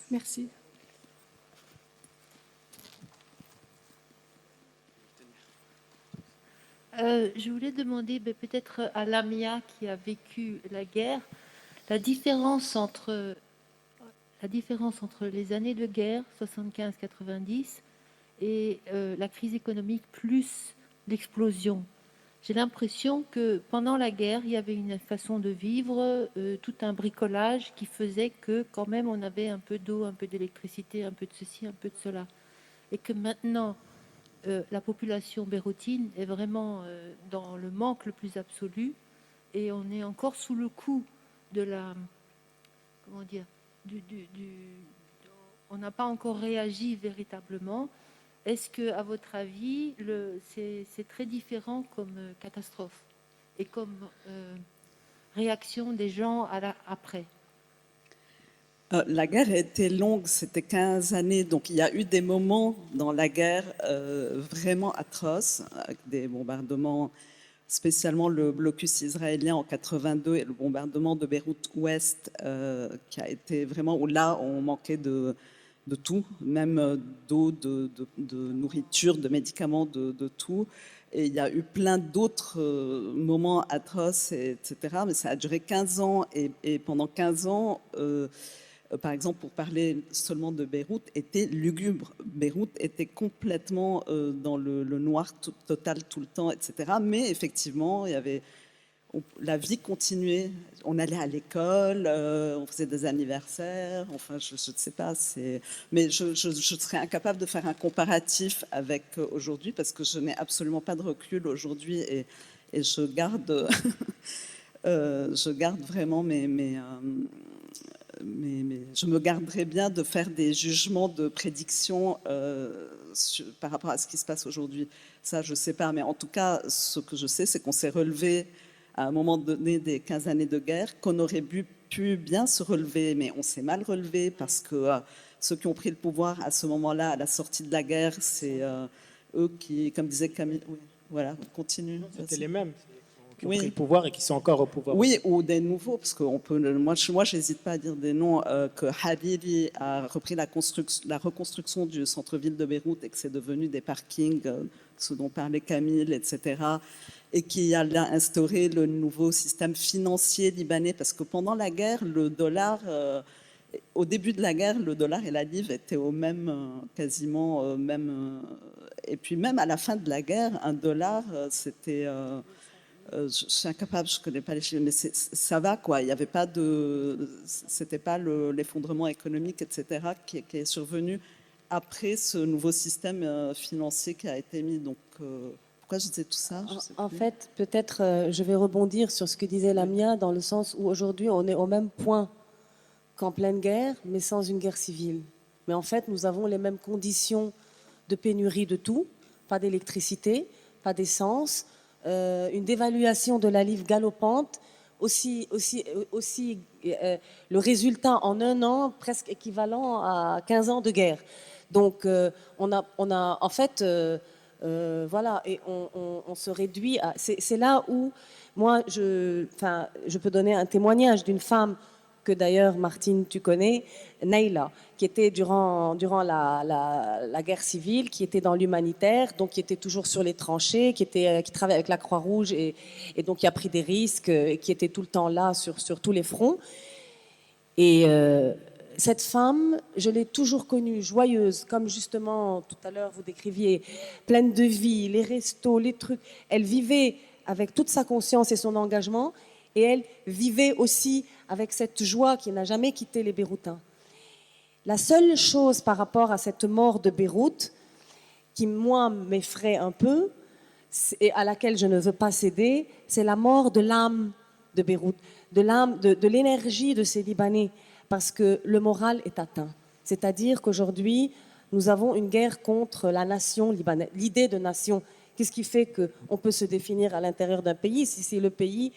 Merci. Je voulais demander peut-être à Lamia qui a vécu la guerre, la différence entre les années de guerre, 75-90, et la crise économique plus l'explosion. J'ai l'impression que pendant la guerre, il y avait une façon de vivre, tout un bricolage qui faisait que quand même on avait un peu d'eau, un peu d'électricité, un peu de ceci, un peu de cela. Et que maintenant, la population beyroutine est vraiment dans le manque le plus absolu et on est encore sous le coup de la... Comment dire on n'a pas encore réagi véritablement. Est-ce que, à votre avis, c'est très différent comme catastrophe et comme réaction des gens après? La guerre a été longue, c'était 15 années, donc il y a eu des moments dans la guerre vraiment atroces, avec des bombardements, spécialement le blocus israélien en 82 et le bombardement de Beyrouth-Ouest, qui a été vraiment où là on manquait de tout, même d'eau, de nourriture, de médicaments, de tout. Et il y a eu plein d'autres moments atroces, etc. Mais ça a duré 15 ans et pendant 15 ans... par exemple, pour parler seulement de Beyrouth, était lugubre. Beyrouth était complètement dans le noir total tout le temps, etc. Mais effectivement, la vie continuait. On allait à l'école, on faisait des anniversaires. Enfin, je ne sais pas. Mais je serais incapable de faire un comparatif avec aujourd'hui parce que je n'ai absolument pas de recul aujourd'hui et je garde, je garde vraiment mais je me garderais bien de faire des jugements de prédiction par rapport à ce qui se passe aujourd'hui. Ça, je ne sais pas. Mais en tout cas, ce que je sais, c'est qu'on s'est relevé à un moment donné des 15 années de guerre, qu'on aurait pu bien se relever, mais on s'est mal relevé parce que ceux qui ont pris le pouvoir à ce moment-là, à la sortie de la guerre, c'est eux qui, comme disait Camille, oui, voilà, continue. C'était les mêmes qui ont pris le pouvoir et qui sont encore au pouvoir. Oui, ou des nouveaux, parce que moi, je n'hésite pas à dire des noms, que Hariri a repris la reconstruction du centre-ville de Beyrouth et que c'est devenu des parkings, ce dont parlait Camille, etc., et qui a instauré le nouveau système financier libanais, parce que pendant la guerre, le dollar, au début de la guerre, le dollar et la livre étaient au même, quasiment même, et puis même à la fin de la guerre, un dollar, c'était... je suis incapable, je ne connais pas les chiffres, mais ça va, quoi. Il n'y avait pas c'était pas l'effondrement économique, etc., qui est survenu après ce nouveau système financier qui a été mis. Donc, pourquoi je disais tout ça? En fait, peut-être, je vais rebondir sur ce que disait Lamia, dans le sens où aujourd'hui, on est au même point qu'en pleine guerre, mais sans une guerre civile. Mais en fait, nous avons les mêmes conditions de pénurie de tout, pas d'électricité, pas d'essence, une dévaluation de la livre galopante, aussi le résultat en un an presque équivalent à 15 ans de guerre. Donc on a en fait voilà, et on se réduit à... C'est là où moi je peux donner un témoignage d'une femme que d'ailleurs, Martine, tu connais, Naïla, qui était durant la guerre civile, qui était dans l'humanitaire, donc qui était toujours sur les tranchées, qui travaillait avec la Croix-Rouge et donc qui a pris des risques, et qui était tout le temps là sur tous les fronts. Et cette femme, je l'ai toujours connue joyeuse, comme justement tout à l'heure vous décriviez, pleine de vie, les restos, les trucs. Elle vivait avec toute sa conscience et son engagement, et elle vivait aussi avec cette joie qui n'a jamais quitté les Beyrouthins. La seule chose par rapport à cette mort de Beyrouth qui, moi, m'effraie un peu et à laquelle je ne veux pas céder, c'est la mort de l'âme de Beyrouth, de l'énergie de ces Libanais, parce que le moral est atteint. C'est-à-dire qu'aujourd'hui, nous avons une guerre contre la nation libanaise, l'idée de nation. Qu'est-ce qui fait qu'on peut se définir à l'intérieur d'un pays si le pays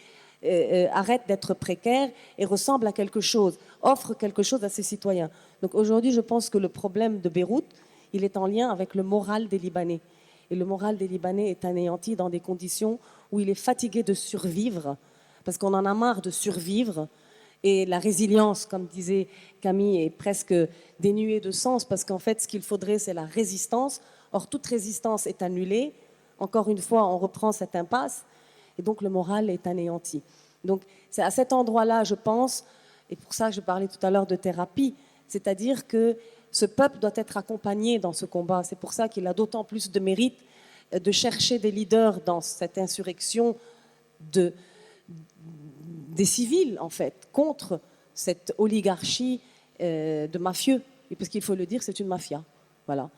arrête d'être précaire et ressemble à quelque chose, offre quelque chose à ses citoyens. Donc aujourd'hui, je pense que le problème de Beyrouth, il est en lien avec le moral des Libanais. Et le moral des Libanais est anéanti dans des conditions où il est fatigué de survivre, parce qu'on en a marre de survivre. Et la résilience, comme disait Camille, est presque dénuée de sens, parce qu'en fait, ce qu'il faudrait, c'est la résistance. Or, toute résistance est annulée. Encore une fois, on reprend cette impasse. Et donc, le moral est anéanti. Donc, c'est à cet endroit-là, je pense, et pour ça que je parlais tout à l'heure de thérapie, c'est-à-dire que ce peuple doit être accompagné dans ce combat. C'est pour ça qu'il a d'autant plus de mérite de chercher des leaders dans cette insurrection des civils, en fait, contre cette oligarchie de mafieux. Et parce qu'il faut le dire, c'est une mafia. Voilà.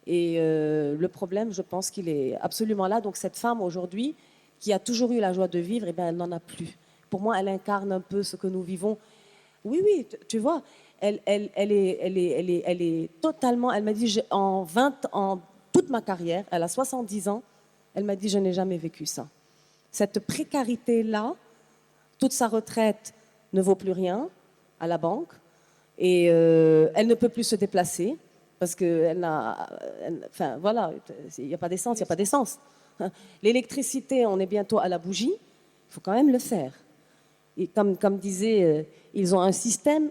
Et le problème, je pense qu'il est absolument là. Donc cette femme, aujourd'hui, qui a toujours eu la joie de vivre, eh bien, elle n'en a plus. Pour moi, elle incarne un peu ce que nous vivons. Oui, oui, tu vois, elle est totalement... Elle m'a dit, en toute ma carrière, elle a 70 ans, elle m'a dit, je n'ai jamais vécu ça. Cette précarité-là, toute sa retraite ne vaut plus rien à la banque et elle ne peut plus se déplacer parce qu'elle n'a... Enfin, voilà, il n'y a pas d'essence, il n'y a pas d'essence. L'électricité, on est bientôt à la bougie, il faut quand même le faire. Et comme disait, ils ont un système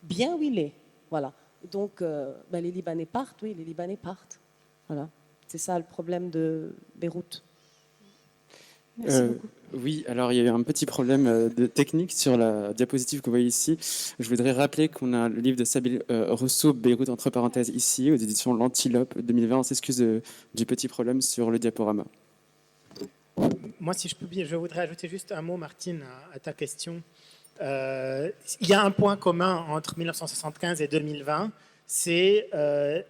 bien huilé. Voilà. Donc, les Libanais partent, oui, les Libanais partent. Voilà. C'est ça le problème de Beyrouth. Merci beaucoup. Oui, alors il y a eu un petit problème de technique sur la diapositive que vous voyez ici. Je voudrais rappeler qu'on a le livre de Sabine Rousseau, Beyrouth, entre parenthèses, ici, aux éditions L'Antilope 2020. On s'excuse du petit problème sur le diaporama. Moi, si je peux bien, je voudrais ajouter juste un mot, Martine, à ta question. Il y a un point commun entre 1975 et 2020, c'est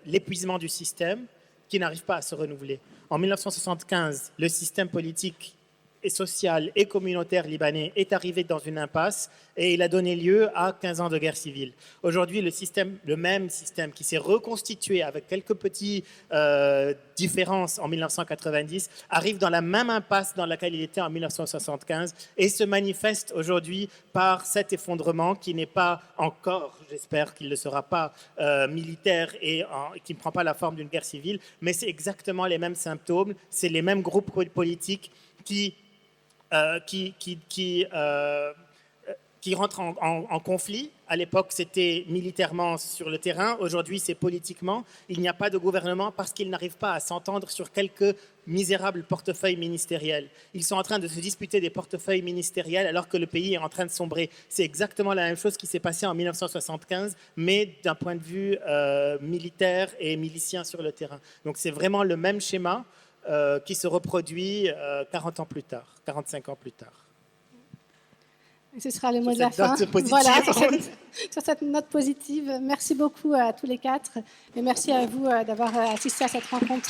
l'épuisement du système qui n'arrive pas à se renouveler. En 1975, le système politique et social et communautaire libanais est arrivé dans une impasse et il a donné lieu à 15 ans de guerre civile. Aujourd'hui, le même système qui s'est reconstitué avec quelques petites différences en 1990 arrive dans la même impasse dans laquelle il était en 1975 et se manifeste aujourd'hui par cet effondrement qui n'est pas encore, j'espère qu'il ne sera pas militaire et qui ne prend pas la forme d'une guerre civile, mais c'est exactement les mêmes symptômes, c'est les mêmes groupes politiques qui rentrent en conflit. À l'époque, c'était militairement sur le terrain. Aujourd'hui, c'est politiquement. Il n'y a pas de gouvernement parce qu'ils n'arrivent pas à s'entendre sur quelques misérables portefeuilles ministériels. Ils sont en train de se disputer des portefeuilles ministériels alors que le pays est en train de sombrer. C'est exactement la même chose qui s'est passée en 1975, mais d'un point de vue militaire et milicien sur le terrain. Donc, c'est vraiment le même schéma qui se reproduit 40 ans plus tard, 45 ans plus tard. Et ce sera le mot de la fin. Voilà, sur cette note positive. Merci beaucoup à tous les quatre et merci à vous d'avoir assisté à cette rencontre.